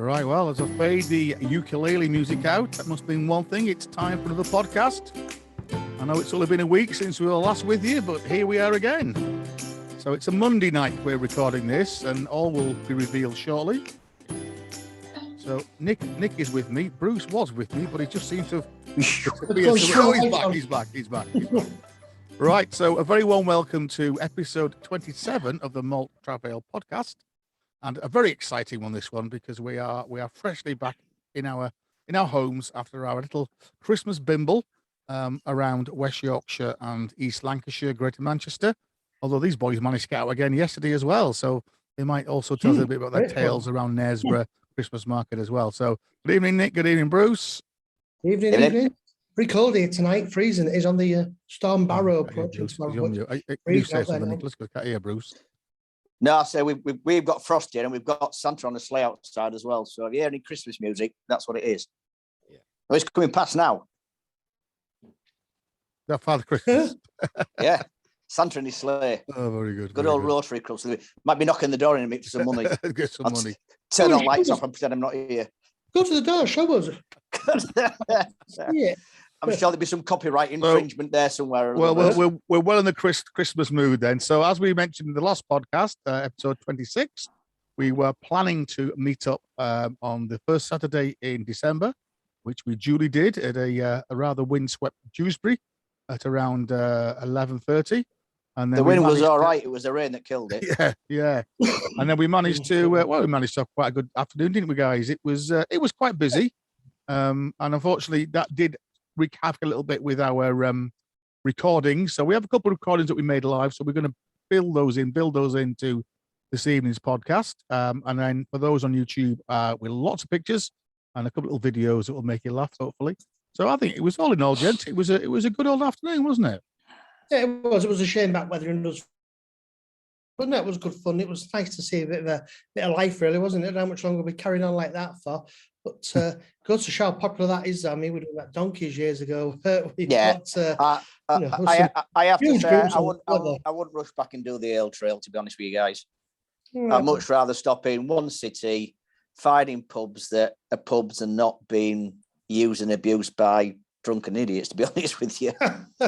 Right, well, as I fade the ukulele music out, that must mean one thing. It's time for another podcast. I know it's only been a week since we were last with you, but here we are again. So it's a Monday night we're recording this, and all will be revealed shortly. So Nick is with me. Bruce was with me, but he just seems to have... He's back. Right, so a very warm welcome to episode 27 of the Malt Trail podcast. And a very exciting one, this one, because we are freshly back in our homes after our little Christmas bimble around West Yorkshire and East Lancashire, Greater Manchester. Although these boys managed to get out again yesterday as well, so they might also tell us a bit about their tales around Knaresborough Christmas market as well. So good evening, Nick. Good evening, Bruce. Evening. Pretty cold here tonight. Freezing. It is on the Storm Barrow approaching. You say something, Nicholas, because I can't hear Bruce. No, so we've got frost here and we've got Santa on the sleigh outside as well. So if you hear any Christmas music, that's what it is. Yeah. Oh, it's coming past now. That Father Christmas. Yeah. Santa in his sleigh. Oh, very good. Good old Rotary Club. So might be knocking the door in a minute for some money. Get some money. Turn on lights off and pretend I'm not here. Go to the door, show us. Yeah. I'm sure there'll be some copyright infringement there somewhere. Well, we're well in the Christmas mood then. So as we mentioned in the last podcast, episode 26, we were planning to meet up on the first Saturday in December, which we duly did at a rather windswept Dewsbury at around 11:30. And then the wind was all right. It was the rain that killed it. Yeah. And then we managed to have quite a good afternoon, didn't we, guys? It was quite busy, and unfortunately that did wreak havoc a little bit with our recordings. So we have a couple of recordings that we made live. So we're going to build those into this evening's podcast. And then for those on YouTube, with lots of pictures and a couple of little videos that will make you laugh, hopefully. So I think it was all in all, gents. It was a good old afternoon, wasn't it? Yeah, it was. It was a shame back weather and us. But no, it was good fun. It was nice to see a bit of life, really, wasn't it? How much longer we carried on like that for? But goes to show how popular that is. I mean, we did that donkeys years ago. I have to say, I wouldn't rush back and do the Ale Trail, to be honest with you guys. I'd much rather stop in one city, finding pubs that are pubs and not being used and abused by drunken idiots, to be honest with you.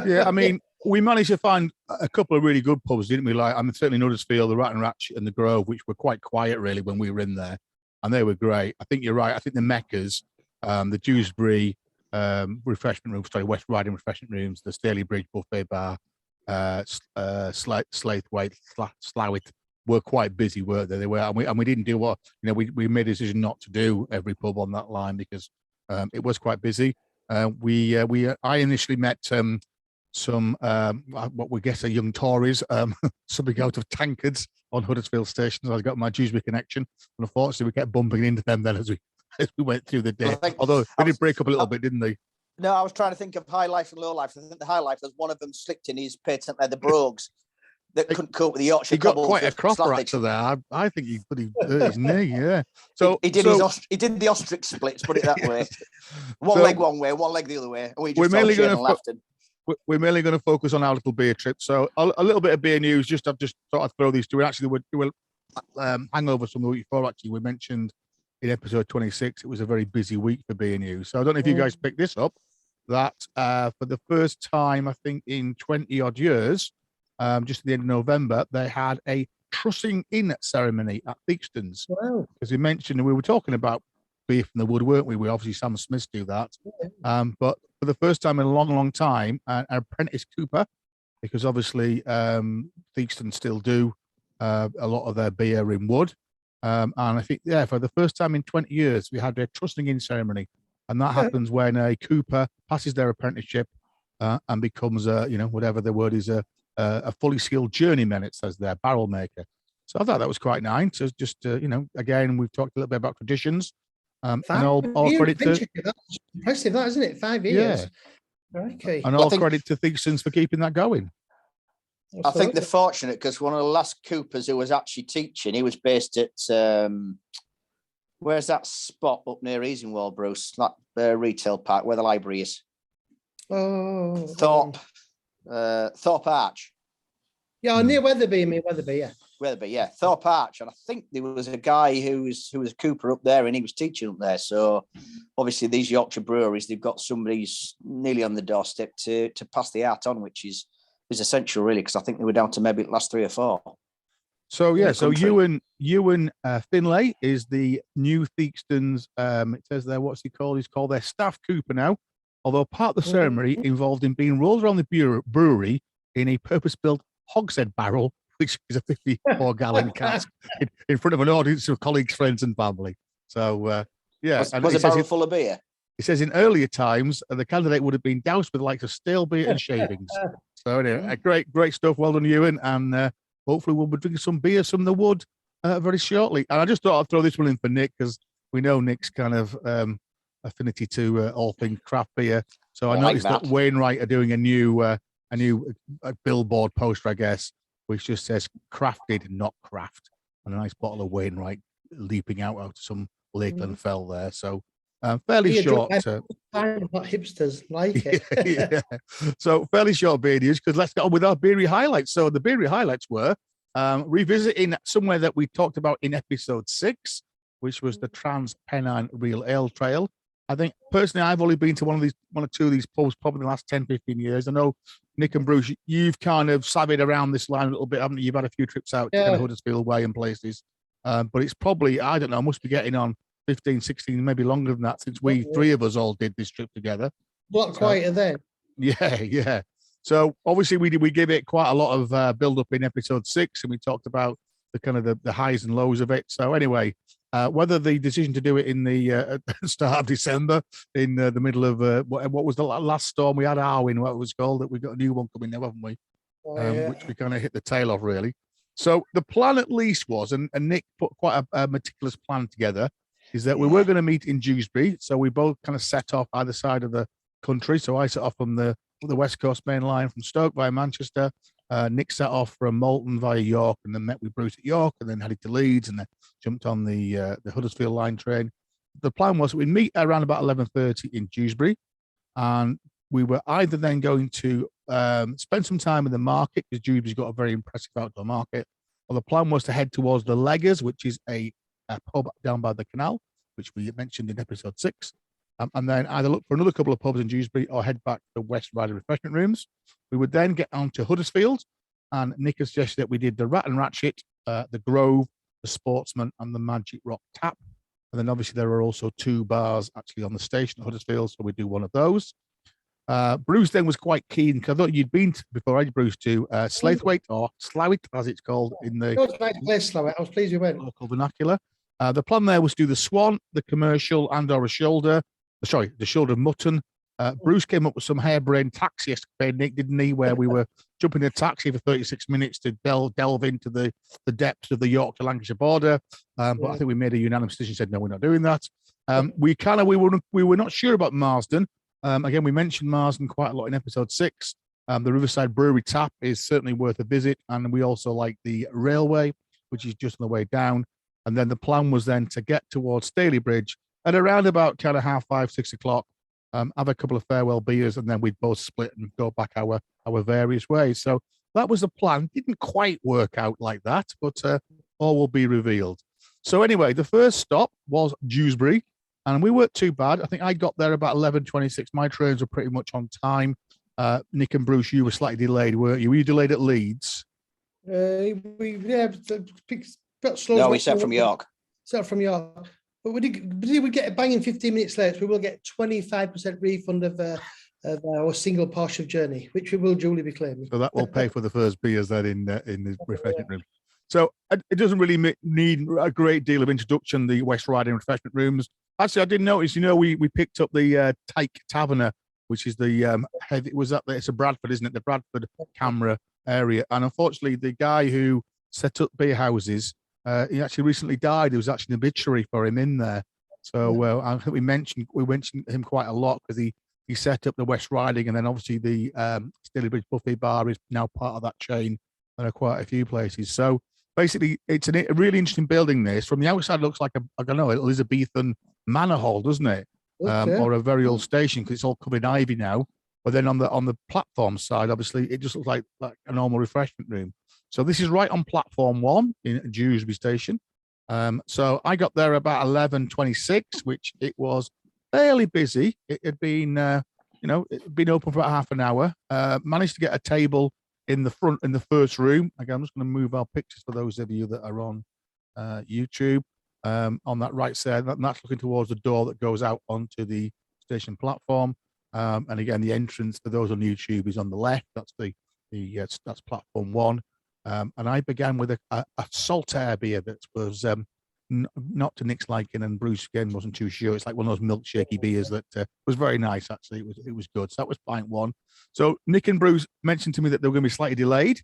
Yeah, I mean, we managed to find a couple of really good pubs, didn't we? Like, I mean, certainly in Huddersfield, the Rat and Ratchet and the Grove, which were quite quiet, really, when we were in there. And they were great. I think you're right. I think the Meccas, the Dewsbury refreshment rooms, West Riding refreshment rooms, the Stalybridge buffet bar, Slawit were quite busy, weren't they? They were, and we didn't do what, we made a decision not to do every pub on that line because it was quite busy. I initially met some what we guess are young Tories, something out of tankards on Huddersfield stations. I got my Dewsbury connection, and unfortunately we kept bumping into them then as we went through the day. Although they did break up a little bit, didn't they? No, I was trying to think of high life and low life. I think the high life was one of them slipped in his patent leather brogues that couldn't cope with the Yorkshire. He got quite a cropper after there. I think he hurt his knee. Yeah. So he did the ostrich splits. Put it that way. One leg one way, one leg the other way. And we just laughed. We're mainly going to focus on our little beer trip. So a little bit of beer news. I've just thought I'd throw these two. Actually, we'll hang over some of the week before. Actually, we mentioned in episode 26 it was a very busy week for beer news. So I don't know if you guys picked this up. That for the first time, I think in 20 odd years, just at the end of November, they had a trussing in ceremony at Theakston's. Wow! Because we mentioned we were talking about beer from the wood, weren't we? We obviously Sam Smiths do that, but for the first time in a long time, an apprentice cooper, because obviously Theakston still do a lot of their beer in wood, and I think for the first time in 20 years we had a trussing in ceremony, and that happens when a cooper passes their apprenticeship and becomes whatever the word is, a fully skilled journeyman. It says there, barrel maker. So I thought that was quite nice. So just again, we've talked a little bit about traditions. And all credit to that's impressive, that isn't it? 5 years. Yeah. Okay. And all credit to Theakston's for keeping that going. I think they're fortunate because one of the last coopers who was actually teaching, he was based at where's that spot up near Easingwall, Bruce? That retail park where the library is. Thorpe Arch. Yeah, near Weatherby, yeah. Whetherby, yeah, Thorpe Arch, and I think there was a guy who was a cooper up there, and he was teaching up there. So obviously, these Yorkshire breweries, they've got somebody who's nearly on the doorstep to pass the art on, which is essential, really, because I think they were down to maybe the last 3 or 4. So yeah, so Ewan Finlay is the new Theakston's. It says there, what's he called? He's called their staff cooper now. Although part of the ceremony involved in being rolled around the brewery in a purpose-built hogshead barrel, which is a 54-gallon cask, in front of an audience of colleagues, friends, and family. So yeah, was a barrel full of beer? It says in earlier times, the candidate would have been doused with like a stale beer and shavings. So anyway, great stuff. Well done, Ewan, and hopefully we'll be drinking some beers from the wood very shortly. And I just thought I'd throw this one in for Nick because we know Nick's kind of affinity to all things craft beer. So I noticed that Wainwright are doing a new billboard poster, I guess, which just says "crafted, not craft," and a nice bottle of Wainwright leaping out of some Lakeland fell there. So fairly short. Not hipsters like it. Yeah. So fairly short beer news, because let's get on with our beery highlights. So the beery highlights were revisiting somewhere that we talked about in episode 6, which was the TransPennine Real Ale Trail. I think personally, I've only been to one or two of these pubs probably in the last 10, 15 years. I know Nick and Bruce, you've kind of savvied around this line a little bit, haven't you? You've had a few trips out to Huddersfield Way and places. But it's probably, I don't know, must be getting on 15, 16, maybe longer than that, since we three of us all did this trip together. Not quite then. Yeah. So obviously we give it quite a lot of build up in episode 6, and we talked about the kind of the highs and lows of it. So anyway, whether the decision to do it in the start of December, in the middle of what was the last storm we had, Arwen, what it was called, that we've got a new one coming now, haven't we? Which we kind of hit the tail of, really. So the plan at least was, and Nick put quite a meticulous plan together, is that we were going to meet in Dewsbury. So we both kind of set off either side of the country. So I set off from the West Coast main line from Stoke via Manchester. Nick set off from Malton via York, and then met with Bruce at York, and then headed to Leeds, and then jumped on the Huddersfield line train. The plan was we'd meet around about 11:30 in Dewsbury, and we were either then going to spend some time in the market, because Dewsbury's got a very impressive outdoor market, or the plan was to head towards the Leggers, which is a pub down by the canal, which we mentioned in episode 6. And then either look for another couple of pubs in Dewsbury or head back to the West Riding refreshment rooms. We would then get on to Huddersfield, and Nick has suggested that we did the Rat and Ratchet, the Grove, the Sportsman, and the Magic Rock Tap. And then obviously there are also 2 bars actually on the station at Huddersfield, so we do one of those. Bruce then was quite keen, because I thought you'd been before, Bruce, to Slawit, or Slawit as it's called in the Slawit. I was pleased you went. Local vernacular. The plan there was to do the Swan, the commercial, and/or the shoulder of mutton. Bruce came up with some harebrained taxi escapade, Nick, didn't he, where we were jumping in a taxi for 36 minutes to delve into the depths of the York to Lancashire border. But I think we made a unanimous decision, said, no, we're not doing that. We were not sure about Marsden. Again, we mentioned Marsden quite a lot in episode 6. The Riverside Brewery Tap is certainly worth a visit. And we also like the Railway, which is just on the way down. And then the plan was then to get towards Stalybridge at around about kind of 5:30, 6 o'clock, have a couple of farewell beers, and then we'd both split and go back our various ways. So that was the plan. Didn't quite work out like that, but all will be revealed. So anyway, the first stop was Dewsbury, and we weren't too bad. I think I got there about 11:26. My trains were pretty much on time. Nick and Bruce, you were slightly delayed, weren't you? Were you delayed at Leeds? No, we set from York. But we get a banging 15 minutes late. We will get 25% refund of our single portion of journey, which we will duly be claiming. So that will pay for the first beers then in the refreshment room. So it doesn't really need a great deal of introduction, the West Riding refreshment rooms. Actually, I didn't notice, we picked up the Tyke Taverner, which is it's a Bradford, isn't it? The Bradford Camera area. And unfortunately, the guy who set up beer houses, he actually recently died. There was actually an obituary for him in there. So I think we mentioned him quite a lot, because he set up the West Riding, and then obviously the Stalybridge Buffet Bar is now part of that chain. There are quite a few places. So basically, it's a really interesting building. This from the outside looks like an Elizabethan manor hall, doesn't it? Or a very old station, because it's all covered in ivy now. But then on the platform side, obviously, it just looks like a normal refreshment room. So this is right on platform 1 in Dewsbury Station. So I got there about 11:26, which it was fairly busy. It had been, it had been open for about half an hour. Managed to get a table in the front, in the first room. Again, I'm just going to move our pictures for those of you that are on YouTube. On that right side, and that's looking towards the door that goes out onto the station platform. And again, the entrance for those on YouTube is on the left. That's that's platform 1. And I began with a Saltaire beer that was not to Nick's liking, and Bruce again wasn't too sure. It's like one of those milkshakey beers that was very nice. Actually, it was good. So that was pint 1. So Nick and Bruce mentioned to me that they were going to be slightly delayed,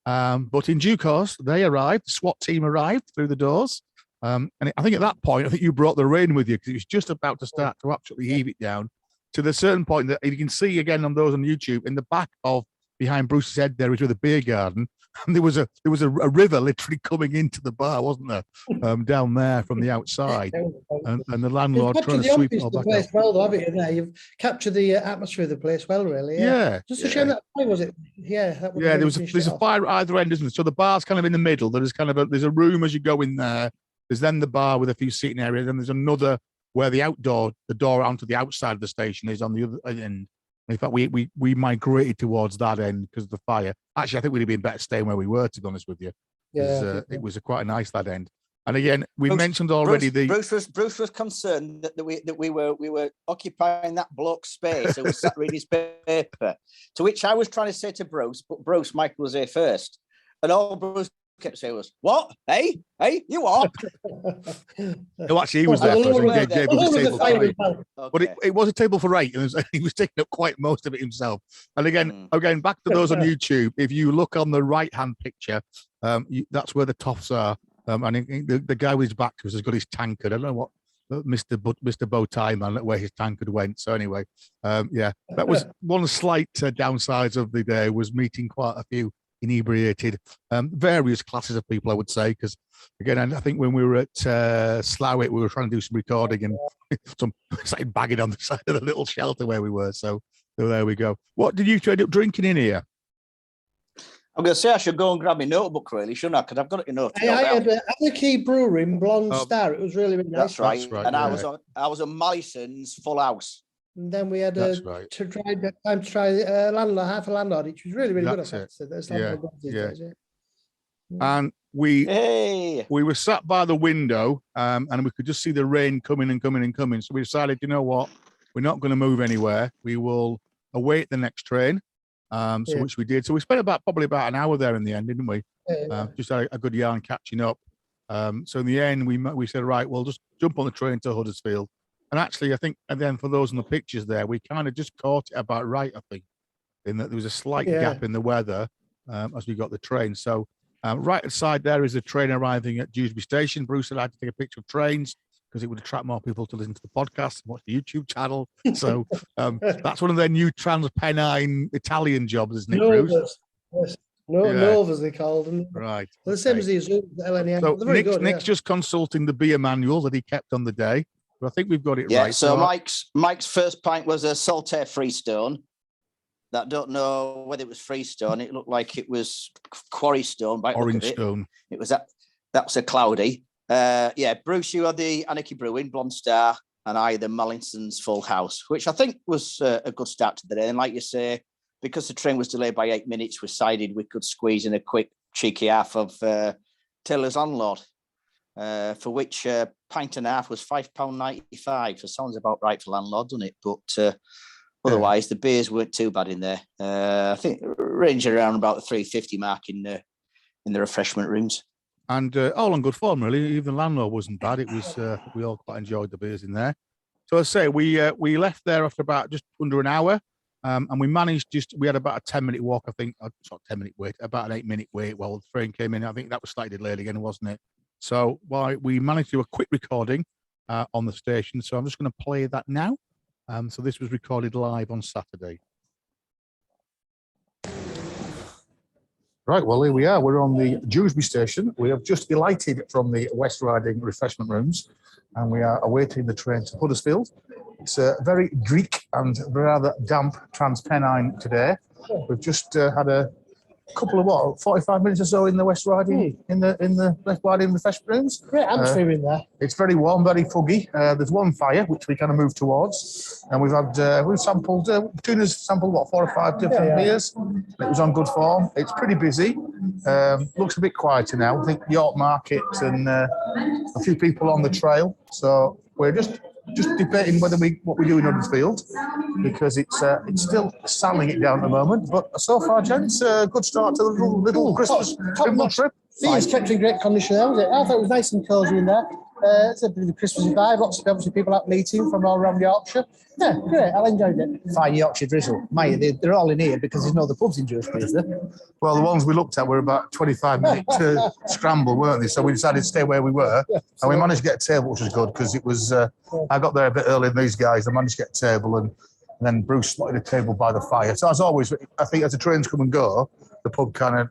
but in due course they arrived. The SWAT team arrived through the doors. And I think at that point, I think you brought the rain with you because it was just about to start to absolutely heave it down to the certain point that you can see again on those on YouTube in the back of behind Bruce's head there is with a beer garden, and there was a river literally coming into the bar, wasn't there, down there from the outside, and the landlord trying to sweep it all back place up. well, though, haven't you? There, you've captured the atmosphere of the place well, really. Yeah. Just a shame that fire was it? Yeah. There's a fire at either end, isn't there? So the bar's kind of in the middle. There's kind of there's a room as you go in there. There's then the bar with a few seating areas. Then there's another where the door onto the outside of the station is on the other end. In fact, we migrated towards that end because of the fire. Actually, I think we'd have been better staying where we were, to be honest with you. Yeah, it was quite nice, that end. And again, we mentioned already Bruce was concerned that we were occupying that block's space. It was sat reading his paper. To which I was trying to say to Bruce, but Bruce, Michael was here first, and all Bruce kept saying was, "What? Hey, you are." No, actually, he was there first. He gave us a table for 8. But it was a table for 8, and he was taking up quite most of it himself. And again, back to those on YouTube, if you look on the right-hand picture, that's where the toffs are. And the guy with his back to us has got his tankard. I don't know what Mr. Bowtie man, where his tankard went. So anyway, that was one slight downsides of the day, was meeting quite a few inebriated, various classes of people, I would say, because again, I think when we were at Slawit, we were trying to do some recording, and some started bagging on the side of the little shelter where we were. So there we go. What did you end up drinking in here? I'm going to say I should go and grab my notebook, really, shouldn't I? Because I've got it enough. I had Anarchy Brewery in Blonde Star. It was really, really nice. That's right. And I was on Mallison's Full House. And then we had half a landlord, which was really, really good. And we were sat by the window, and we could just see the rain coming and coming and coming. So we decided, you know what, we're not going to move anywhere. We will await the next train. Which we did. So we spent probably about an hour there in the end, didn't we? Just had a good yarn catching up. So in the end, we said, right, we'll just jump on the train to Huddersfield. And actually, I think, and then for those in the pictures there, we kind of just caught it about right, I think, in that there was a slight gap in the weather as we got the train. So right aside there is a train arriving at Dewsbury Station. Bruce said I had to take a picture of trains because it would attract more people to listen to the podcast and watch the YouTube channel. So that's one of their new TransPennine Italian jobs, isn't it, Bruce? Yes. Novas, they called them. Right. Well, the same as the LNM. So Nick's just consulting the beer manual that he kept on the day. But I think we've got it right. So Mike's first pint was a Saltaire Freestone. That don't know whether it was Freestone. It looked like it was Quarry Stone. Orange Stone. It was that was a cloudy. Bruce, you had the Anarchy Brewing, Blonde Star, and I the Mallinson's Full House, which I think was a good start to the day. And like you say, because the train was delayed by 8 minutes, we decided we could squeeze in a quick cheeky half of Taylor's Landlord, for which pint and a half was £5.95. So sounds about right for landlord, doesn't it? But otherwise, the beers weren't too bad in there. I think ranging around about the 350 mark in the refreshment rooms. And all on good form, really. Even the landlord wasn't bad. It was we all quite enjoyed the beers in there. So I say we left there after about just under an hour, and we managed we had about a 10-minute walk, I think. Not 10-minute wait, about an 8-minute wait while the train came in. I think that was slightly delayed again, wasn't it? So we managed to do a quick recording on the station. So I'm just going to play that now. So this was recorded live on Saturday. Right, well, here we are. We're on the Dewsbury station. We have just alighted from the West Riding refreshment rooms, and we are awaiting the train to Huddersfield. It's a very Greek and rather damp TransPennine today. We've just had a couple of 45 minutes or so in the West Riding, in the West Riding refreshment rooms. Great atmosphere in there. It's very warm, very fuggy. There's one fire which we kind of moved towards, and we've sampled. Tuna's sampled 4 or 5 different beers. It was on good form. It's pretty busy. Looks a bit quieter now. I think York Market and a few people on the trail. So we're just debating what we do in Huddersfield, because it's still selling it down at the moment. But so far, gents, good start to the little Christmas bimble trip. Beer's kept in great condition there, was it? I thought it was nice and cosy in there. It's a bit of a Christmassy vibe. Lots of obviously people out meeting from all around Yorkshire. Yeah, great. I enjoyed it. Fine Yorkshire drizzle. Mate, they're all in here because there's no other pubs in Dewsbury, is there? Well, the ones we looked at were about 25-minute scramble, weren't they? So we decided to stay where we were, and we managed to get a table, which was good, because it was. I got there a bit earlier than these guys. I managed to get a table, and then Bruce slotted a table by the fire. So as always, I think as the trains come and go, the pub kind of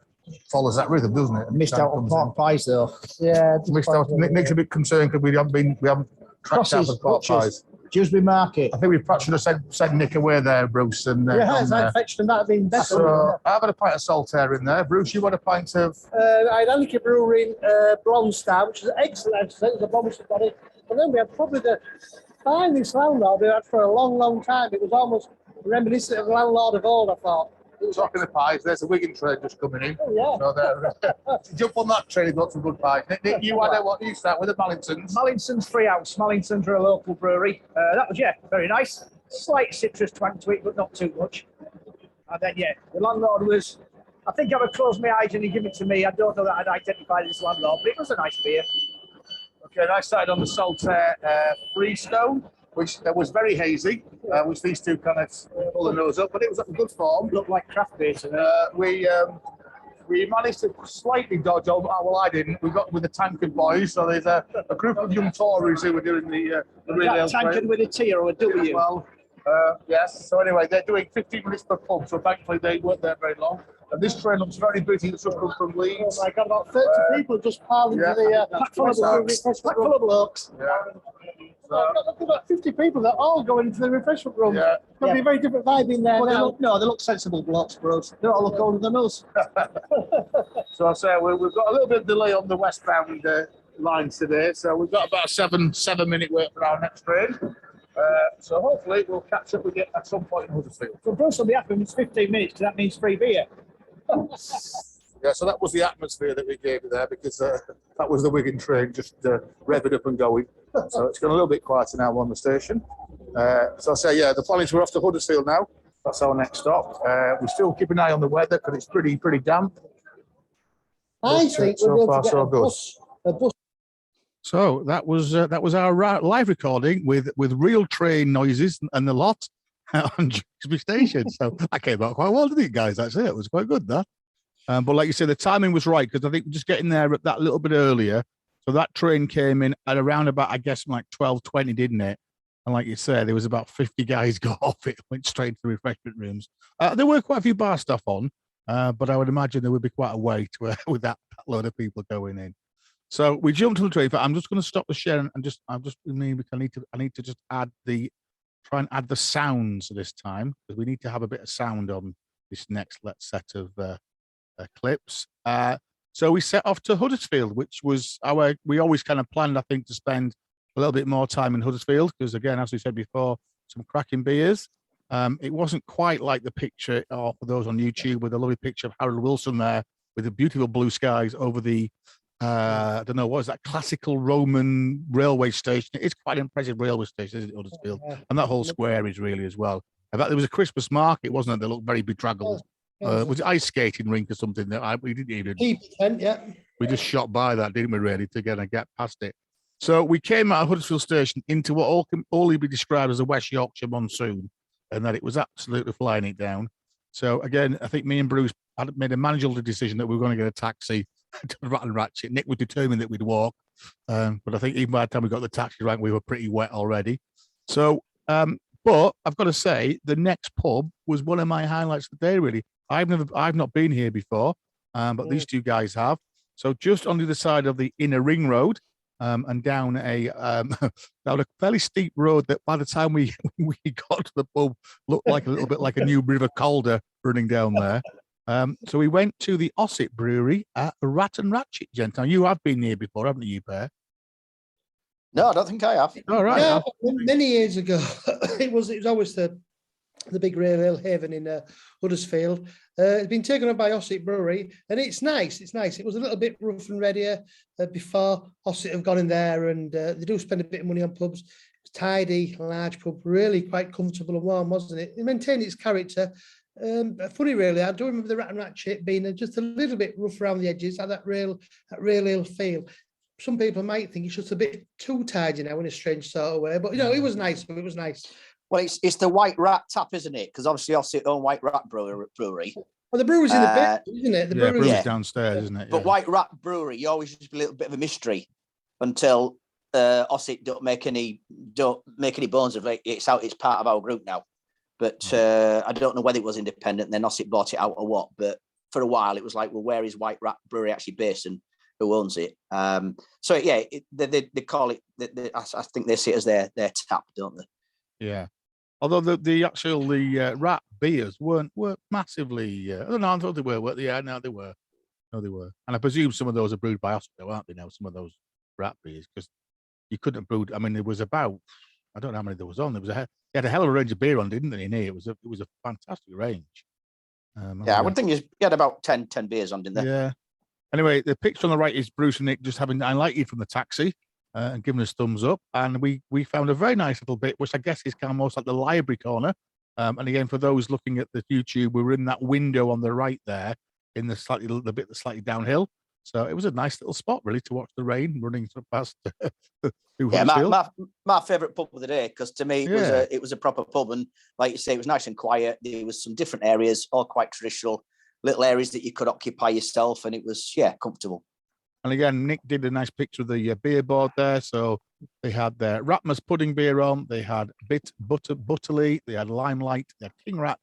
follows that rhythm, doesn't it? Missed out on pork pies though. Yeah, Missed out. Nick's a bit concerned because we haven't tracked out the pork pies. Dewsbury Market. I think we perhaps should have sent Nick away there, Bruce. And as I fetched them, that would have been better. So I've had a pint of Saltaire in there. Bruce, you want a pint of? I had Annika Brewery in Blonde Star, which is excellent. It was a bonus about it. And then we had probably the finest landlord we had for a long, long time. It was almost reminiscent of the landlord of old, I thought. Talking of pies, there's a Wigan train just coming in. Oh, yeah. So jump on that train, you've got some good pies. Nick, you had what you start with the Mallingtons. Mallingtons Free House. Mallingtons are a local brewery. That was, very nice. Slight citrus twang to it, but not too much. And then, the landlord was, I think I would close my eyes and he'd give it to me. I don't know that I'd identify this landlord, but it was a nice beer. Okay, and I started on the Saltaire Freestone, which was very hazy, which these two kind of pulled the nose up, but it was at a good form. Looked like craft beer to me. We managed to slightly dodge over. Well, I didn't. We got with the Tankard boys, so there's a group of young Tories who were doing the Real Ale Trail. Tankard with a T or a W? Well, yes. So anyway, they're doing 15 minutes per pub, so thankfully they weren't there very long. And this train looks very busy. It's come from Leeds. I got about 30 people just piled into the pack full of blokes. Yeah. I've got about 50 people that are all going into the refreshment room. Yeah. There'll be a very different vibe in there now. They look sensible blokes, bros. They all look older than us. So I say we've got a little bit of delay on the westbound lines today. So we've got about a 7-minute wait for our next train. So hopefully we'll catch up with you at some point in Huddersfield. So Bruce will be happy when it's 15 minutes because that means free beer. Yeah, so that was the atmosphere that we gave it there, because that was the Wigan train just revving up and going. So it's gone a little bit quieter now on the station. So I say, the plan is we're off to Huddersfield now. That's our next stop. We still keep an eye on the weather because it's pretty damp. I think so we'll far be so able to good. get a bus. So that was our live recording with real train noises and the lot on Dewsbury Station. So that came out quite well, didn't it, guys? Actually, it was quite good, that. But like you said, the timing was right, because I think just getting there that little bit earlier. So that train came in at around about, I guess, like 12:20, didn't it? And like you said, there was about 50 guys got off it, went straight to the refreshment rooms. There were quite a few bar stuff on, but I would imagine there would be quite a wait with that load of people going in. So we jumped to the train. I'm just going to stop the share and I need to just try and add the sounds this time, because we need to have a bit of sound on this next set of clips. So we set off to Huddersfield, which was we always kind of planned, I think, to spend a little bit more time in Huddersfield, because again, as we said before, some cracking beers. It wasn't quite like the picture, for those on YouTube, with a lovely picture of Harold Wilson there with the beautiful blue skies over the, I don't know, what is that, classical Roman railway station. It's quite an impressive railway station, isn't it, Huddersfield? And that whole square is really as well. In fact, there was a Christmas market, wasn't it, that looked very bedraggled. Was it ice skating rink or something that we didn't even? We just shot by that, didn't we? Really, to get past it. So we came out of Huddersfield Station into what can only be described as a West Yorkshire monsoon, and that it was absolutely flying it down. So again, I think me and Bruce had made a managerial decision that we were going to get a taxi to Rat and Ratchet. Nick was determined that we'd walk, but I think even by the time we got the taxi rank, we were pretty wet already. So, but I've got to say, the next pub was one of my highlights of the day. Really, I've not been here before, but these two guys have. So just on the other side of the inner ring road, and down a fairly steep road that by the time we got to the pub looked like a little bit like a new river Calder running down there. So we went to the Ossett Brewery at Rat and Ratchet, gent. Now, you have been here before, haven't you, Per? No, I don't think I have. All right. Yeah, many years ago, it was always the big rail ale haven in Huddersfield. It's been taken up by Ossett Brewery, and it's nice. It's nice. It was a little bit rough and readier before Ossett have gone in there, and they do spend a bit of money on pubs. It's tidy, large pub, really quite comfortable and warm, wasn't it? It maintained its character. Funny, really. I do remember the Rat and Ratchet being just a little bit rough around the edges, had that rail ale feel. Some people might think it's just a bit too tidy now in a strange sort of way, but it was nice. It was nice. Well, it's the White Rat tap, isn't it? Because obviously Ossett own White Rat Brewery. Well, the brewery's in the pit, isn't it? The brewery's downstairs, isn't it? But White Rat Brewery, you always just a little bit of a mystery until Ossett don't make any bones of it. It's part of our group now. But I don't know whether it was independent. Then Ossett bought it out or what. But for a while, it was like, well, where is White Rat Brewery actually based and who owns it? So yeah, they call it. I think they see it as their tap, don't they? Yeah. Although the rat beers weren't massively. I don't know. I thought they were. Yeah, no, they were. No, they were. And I presume some of those are brewed by us, though, aren't they? Now, some of those rat beers, because you couldn't have brewed. I mean, there was about. I don't know how many there was on. They had a hell of a range of beer on, didn't they? In here, it was a fantastic range. I would think you had about 10 beers on, didn't they? Yeah. Anyway, the picture on the right is Bruce and Nick just having I like you from the taxi and giving us thumbs up. And we found a very nice little bit, which I guess is kind of most like the library corner. And again, for those looking at the YouTube, we were in that window on the right there in the bit that's slightly downhill. So it was a nice little spot, really, to watch the rain running past. My favourite pub of the day, because to me it was a proper pub, and like you say, it was nice and quiet. There was some different areas, all quite traditional, little areas that you could occupy yourself, and it was comfortable. And again, Nick did a nice picture of the beer board there. So they had their Ratmas pudding beer on, they had Butterly, they had Limelight, they had King Rat,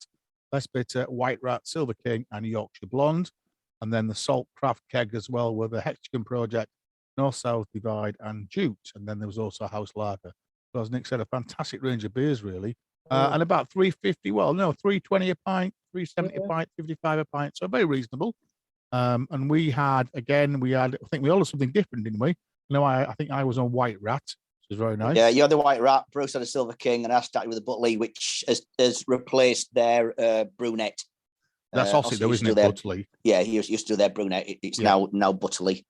Less Bitter, White Rat, Silver King, and Yorkshire Blonde. And then the Salt Craft Keg as well, with the Hexagon Project, North-South Divide, and Jute. And then there was also a House Lager. So as Nick said, a fantastic range of beers, really. And about $3.20 a pint, $3.70 a pint, $55 a pint. So very reasonable. And we had, I think we all had something different, didn't we? I think I was on White Rat, which is very nice. Yeah, you had the White Rat, Bruce had a Silver King, and I started with the Butterly, which has replaced their brunette. That's Ossett, though, isn't it, Butterly? Yeah, he used to do their brunette. It's now Butterly.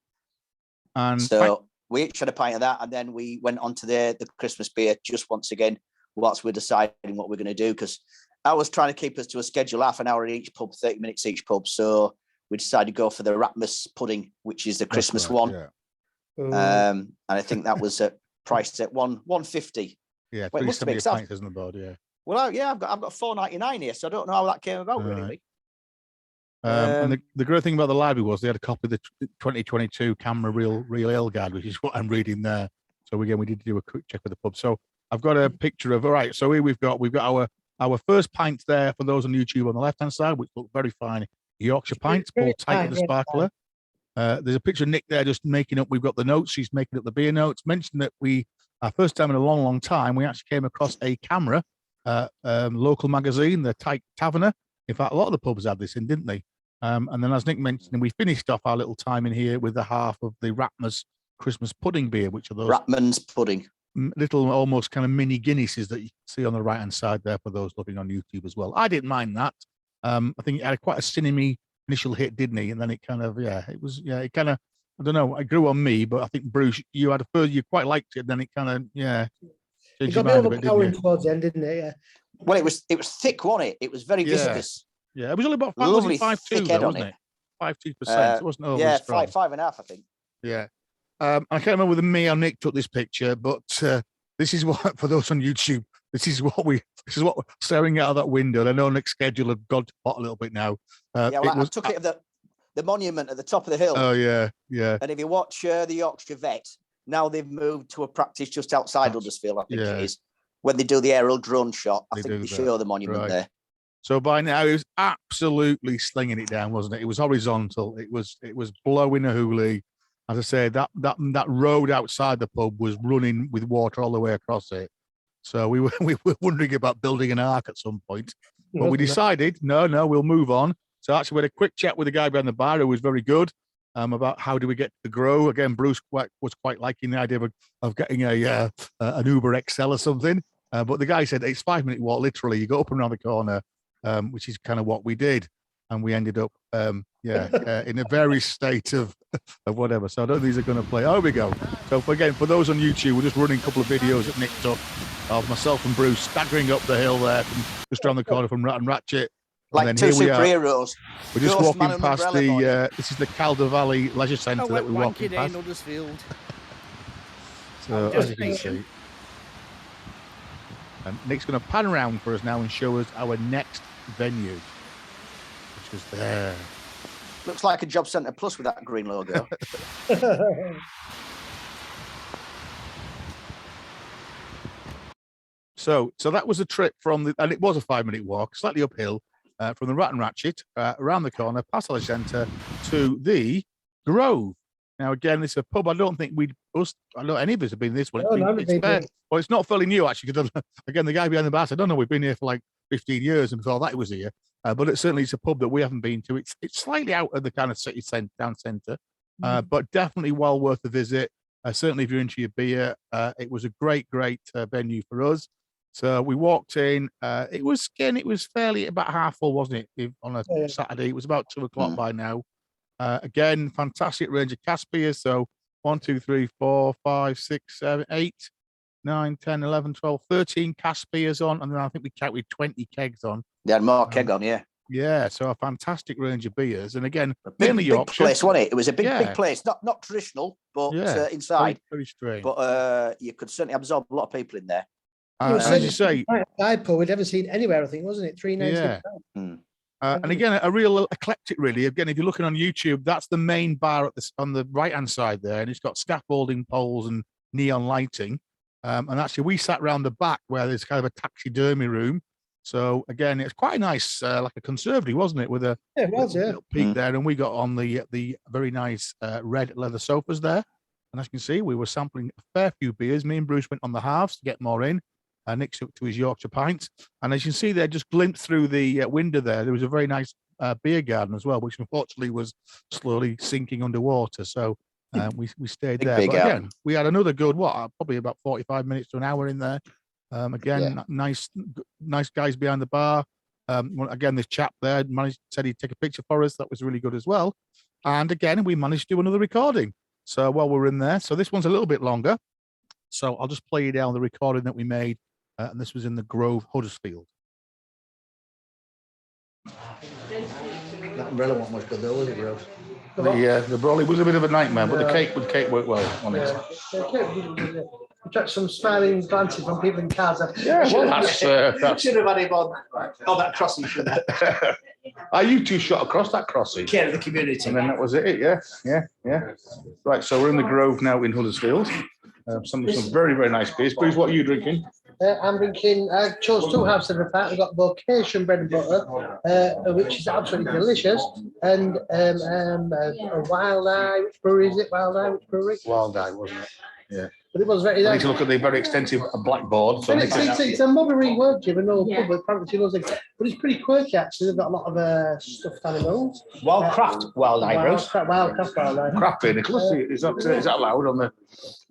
And so we each had a pint of that, and then we went on to the Christmas beer just once again, whilst we're deciding what we're going to do, because I was trying to keep us to a schedule, half an hour in each pub, 30 minutes each pub. So we decided to go for the Ratmas pudding, which is the Christmas one. Yeah. And I think that was priced at $1.50. Yeah, $3.70 a pint, isn't the board? Yeah. Well, I've got $4.99 here, so I don't know how that came about, really. And the great thing about the library was they had a copy of the 2022 Camera Real Ale Guide, which is what I'm reading there. So again, we did do a quick check of the pub. So I've got a picture of, all right, so here we've got our first pints there for those on YouTube on the left-hand side, which look very fine. Yorkshire pints, pulled tight with the sparkler. There's a picture of Nick there just making up. We've got the notes. She's making up the beer notes. Mentioned that our first time in a long, long time, we actually came across a camera, local magazine, the Taverner. In fact, a lot of the pubs had this in, didn't they? And then, as Nick mentioned, we finished off our little time in here with the half of the Ratmas Christmas pudding beer, which are those Ratman's pudding, little almost kind of mini Guinnesses that you can see on the right hand side there for those looking on YouTube as well. I didn't mind that. I think it had quite a cinemy initial hit, didn't he? And then it kind of, it kind of, I don't know, it grew on me, but I think Bruce, you quite liked it. Then it kind of, it got a bit overpowering towards the end, didn't it? Yeah. Well, it was thick, wasn't it? It was very viscous. Yeah, it was only about 5.2, wasn't it? 5.2%. It wasn't over. Yeah, 5.5, I think. Yeah. I can't remember whether me or Nick took this picture, but this is what, for those on YouTube, this is what we're staring out of that window. I know Nick's schedule had gone to pot a little bit now. I took it of the monument at the top of the hill. Oh, yeah. And if you watch the Yorkshire Vet, now they've moved to a practice just outside Huddersfield, I think it is. When they do the aerial drone shot, I think they show the monument there. So by now, it was absolutely slinging it down, wasn't it? It was horizontal. It was blowing a hoolie. As I say, that road outside the pub was running with water all the way across it. So we were wondering about building an ark at some point, but we decided, no, we'll move on. So actually, we had a quick chat with the guy behind the bar who was very good about how do we get to the grow. Again, Bruce was quite liking the idea of getting an Uber XL or something. But the guy said it's 5-minute walk, literally. You go up and around the corner, which is kind of what we did. And we ended up, in a very state of whatever. So I don't think these are going to play. Oh, here we go. So again, for those on YouTube, we're just running a couple of videos that Nick took of myself and Bruce staggering up the hill there from just around the corner from Rat and Ratchet. Like and two then here we are. superheroes. We're just Ghost Man walking and past Umbrella Boys. this is the Calder Valley Leisure Centre that we're walking in past. Huddersfield. So as you can see. And Nick's going to pan around for us now and show us our next venue, which is there. Looks like a Job Centre Plus with that green logo. So that was a trip and it was a 5-minute walk, slightly uphill, from the Rat and Ratchet, around the corner, past the centre to the Grove. Now, again, this is a pub. I don't think any of us have been in this one. Well, it's not fairly new, actually, because, again, the guy behind the bar said, we've been here for like 15 years and before that it was here. But it certainly is a pub that we haven't been to. It's slightly out of the kind of city town centre, but definitely well worth a visit. Certainly if you're into your beer, it was a great venue for us. So we walked in. It was fairly about half full, wasn't it? On a Saturday, it was about 2:00 by now. Again, fantastic range of cask beers. So 1, 2, 3, 4, 5, 6, 7, 8, 9, 10, 11, 12, 13 cask beers on, and then I think we counted 20 kegs on. They had more keg on, yeah. Yeah, so a fantastic range of beers, and again, Big place, wasn't it? It was a big place, not traditional, but inside. Very strange. But you could certainly absorb a lot of people in there. As you say, Pub we'd ever seen anywhere, I think, wasn't it? 390. Yeah. And again, a real eclectic, really. Again, if you're looking on YouTube, that's the main bar on the right-hand side there, and it's got scaffolding poles and neon lighting. And actually, we sat round the back where there's kind of a taxidermy room. So again, it's quite nice, like a conservatory, wasn't it? With a little peak there, and we got on the very nice red leather sofas there. And as you can see, we were sampling a fair few beers. Me and Bruce went on the halves to get more in. Nick took to his Yorkshire pints. And as you can see there, just glimpsed through the window there was a very nice beer garden as well, which unfortunately was slowly sinking underwater. So we stayed there. But again, we had another good, probably about 45 minutes to an hour in there. Nice guys behind the bar. Again, this chap there said he'd take a picture for us. That was really good as well. And again, we managed to do another recording. So while we're in there, so this one's a little bit longer. So I'll just play you down the recording that we made. And this was in the Grove, Huddersfield. That umbrella one was good though, was it, Rose? The brolly was a bit of a nightmare, but the cake worked well on it. We got some smiling glances from people in cars. Yeah, well, that's should have had him on. Oh, that crossing should have. You two shot across that crossing. Care of the community. And then that was it, yeah. Right, so we're in the Grove now in Huddersfield. Some very, very nice beers. Bruce, what are you drinking? I'm drinking, I chose 2 halves of the pack. We've got Vocation bread and butter, which is absolutely delicious. And a Wild Eye. Which brewery is it? Wild Eye, which brewery? Wild Eye, wasn't it? Yeah. But it was very I need to look at the very extensive blackboard. So it's a motherly word, Jim, and no public apparently knows it. But it's pretty quirky, actually. They've got a lot of stuffed animals. Wildcraft Wild Eye, Rose. Wildcraft Wild Eye. Craft beer, Nicholas. Is that allowed on the...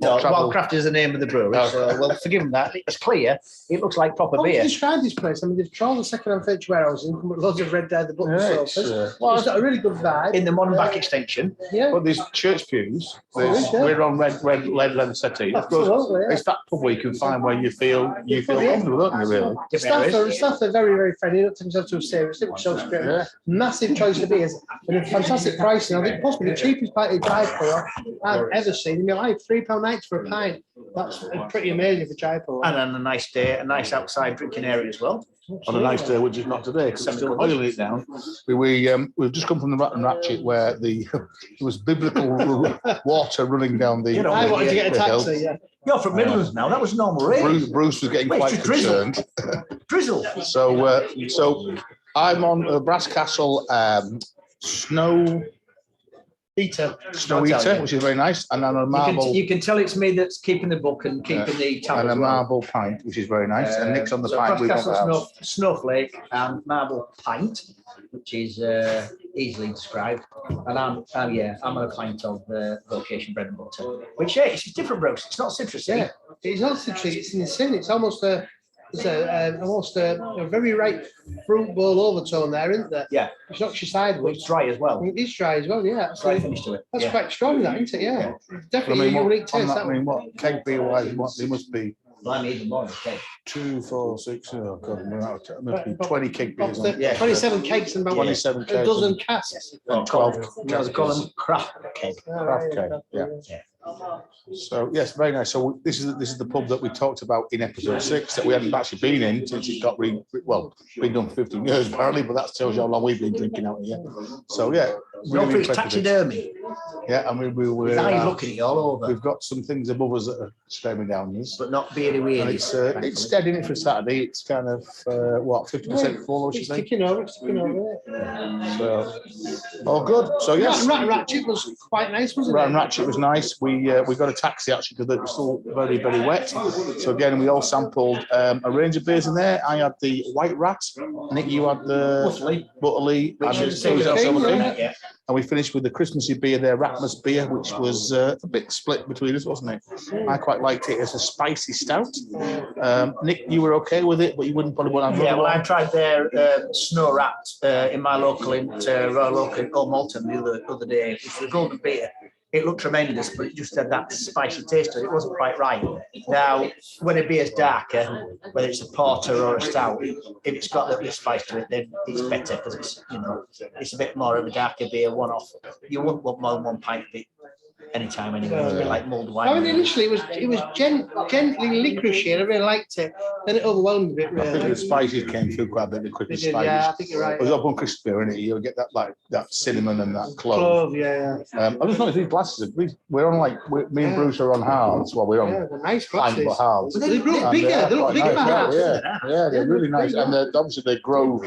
No, Wildcraft is the name of the brewery, so we'll forgive them that. It's clear. It looks like proper beer. How would you describe this place? I mean, they've tried the second-hand furniture warehouse and come with loads of red dye, the button sofas. It's got a really good vibe. In the modern back extension. Yeah. But there's church pews. We're on red leather settee. It's that pub where you can find where you feel comfortable, don't you, really? Staff are very, very friendly. Don't take themselves too seriously, which shows great. Yeah. Massive choice of beers and a fantastic pricing. I think possibly the cheapest pint of Jaipur I've ever seen in my life. £3.90 for a pint. That's pretty amazing for Jaipur. And on a nice day, a nice outside drinking area as well. On a nice day, which is not today, because I'm still boiling it down. We've just come from the Rat and Ratchet where there was biblical water running down the. I wanted to get a taxi. hill. Yeah. You're from Midlands now. That was normal rain. Bruce was getting quite concerned. Drizzle. So I'm on Brass Castle Snow Eater. Snow Eater, which is very nice, and then a marble. You can tell it's me that's keeping the book and keeping the tab and as a well. marble pint, which is very nice. And Nick's on the pint. We've got the Castle house. Snowflake and marble pint, which is easily described. And I'm on a pint of vocation bread and butter, which it's different brews. It's not citrusy. Yeah, it's not citrusy. It's insane. It's almost almost a very ripe fruit bowl overtone there, isn't there? Yeah. It's not your It's sideways. dry as well. It is dry as well. Yeah, Dry finish to it. that's quite strong, that, isn't it? Yeah, definitely a unique taste. That one. What keg beer wise? They must be Well, I'm even more okay. 2, 4, 6. Oh God, there must be 20 keg beers. Of the Yeah. 27 cakes and about 27 a kegs dozen casks. and 12 I call them craft cake. craft keg. Yeah. So yes, very nice. So this is the pub that we talked about in episode 6 that we hadn't actually been in since it got been done for 15 years apparently, but that tells you how long we've been drinking out here. So yeah, Don't really it's impressed with it. taxidermy. Yeah, and we were. His eyes looking at you all over, We've got some things above us that are staring down us. but not beery And weirdy. it's steady in it for Saturday. It's kind of 50% full, I should It's think. ticking over. It's ticking over. Yeah. So all good. So yes, Rat Ratchet was quite nice, wasn't Rat and it? Ratchet was nice. We got a taxi actually because it was still very, very wet. So again, we all sampled a range of beers in there. I had the White Rat. Nick, you had the Butterly, Which and is the Silver King, King. Yeah. And we finished with the Christmassy beer there, Ratmas beer, which was a bit split between us, wasn't it? I quite liked it as a spicy stout. Nick, you were okay with it, but you wouldn't probably want to have Yeah, another well, I one. tried their Snow Rat in my local Royal Oak in Old Malton the other day. It was a golden beer. It looked tremendous, but it just had that spicy taste to it. It wasn't quite right. Now, when a beer's darker, whether it's a porter or a stout, if it's got a little bit of spice to it, then it's better because it's a bit more of a darker beer, one-off. You wouldn't want more than one pint of it anytime anyway. It's a bit like mulled wine. I mean, initially it was gently licoricey, and I really liked it. Then it overwhelmed a bit. I think Really. the spices came through quite a bit, the It Christmas did, spices. yeah, I think you're right. It was up on Christmas beer, innit? You'll get that cinnamon and that clove. Clove, yeah. I just noticed these glasses. We're on me and Bruce are on halds. Well, we're Yeah, on the nice pint, but glasses. halds. They look And bigger. They look quite bigger. nice, than yeah, they're really nice. And obviously they're Grove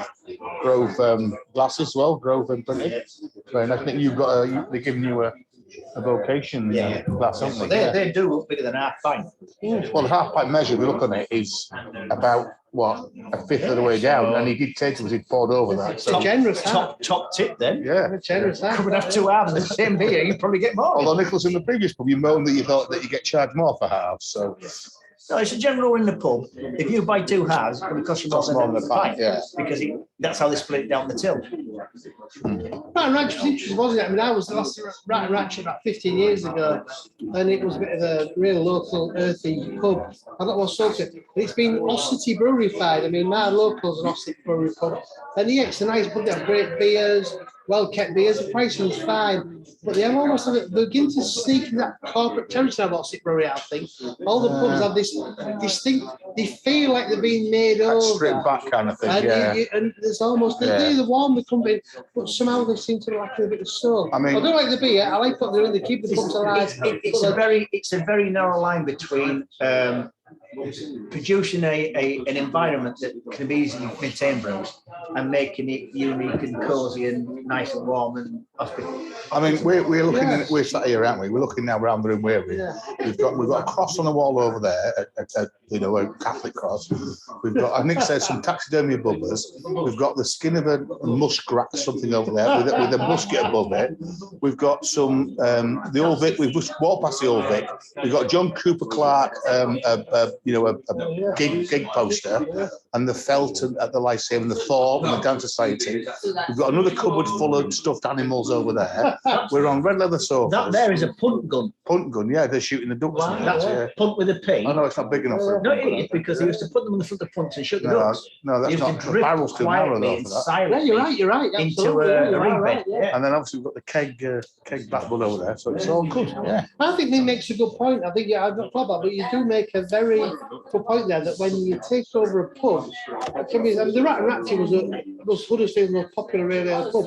glasses as well, Grove and printed. Very nice. I think you've got they're giving you a vocation glass, haven't they? They do look bigger than half pint. Well, the half pint measure we look on it is about a fifth of the way down, and he did take it as he'd poured over that. It's So a generous hat. Top tip then. yeah. A generous hat. Come and have 2 halves of the same beer, you probably get more. Although Nicholas in the previous pub, you moaned that you thought that you get charged more for halves. So No, it's a general rule in the pub. If you buy 2 halves, it's going to cost you Costs more more than than a a pint. pint, yeah. Because that's how they split it down the till. Rat and Ratchet was interesting, wasn't it? I mean, I was the last Rat and Ratchet about 15 years ago, and it was a bit of a real local earthy pub. I don't know what sort of it. It's been Ossety Brewery-fied. I mean, my local's an Ossety Brewery pub. And yeah, it's a nice pub. They have great beers, well-kept beers. The pricing was fine. But they have almost they're beginning to sneak in that corporate territory of Ossety Brewery, I think. All the pubs have this distinct, they feel like they're being made that over. strip back kind of thing, And, and there's almost they're warm the company, but somehow they seem to lack a bit of soul. I mean- I don't like the beer. I like what they're doing. They keep the pubs alive. It's a very narrow line between producing an environment that can be easily maintained brews and making it unique and cozy and nice and warm and hospitable. I mean, we're looking. We're sat here, aren't we? We're looking now around the room where we're. We've got a cross on the wall over there, a Catholic cross. We've got, I think, there's some taxidermy above us. We've got the skin of a muskrat, something over there with a musket above it. We've got some the Old Vic. We've just walked past the Old Vic. We've got John Cooper Clarke, a gig poster, and the felt at the Lyceum, and the Thor and the Dance Society. We've got another cupboard full of stuffed animals over there. We're on red leather sofas. That there is a punt gun. Punt gun, yeah, they're shooting the ducks. Wow, now, that's yeah. punt with a P. I know it's not big enough for No, it is because they used to put them on the front of the punt and shoot the No, ducks. no, that's They used not. to The drift barrel's too narrow quietly though and for that. silently Yeah, you're right. into Absolutely. a You're ring right, bed. yeah. And then obviously we've got the keg backwood over there, so it's all good. Yeah. I think he makes a good point. I think I've not thought about, but you do make a very good point there that when you take over a pub, it can be, the Rat and Ratchet was Huddersfield's most popular real ale pub,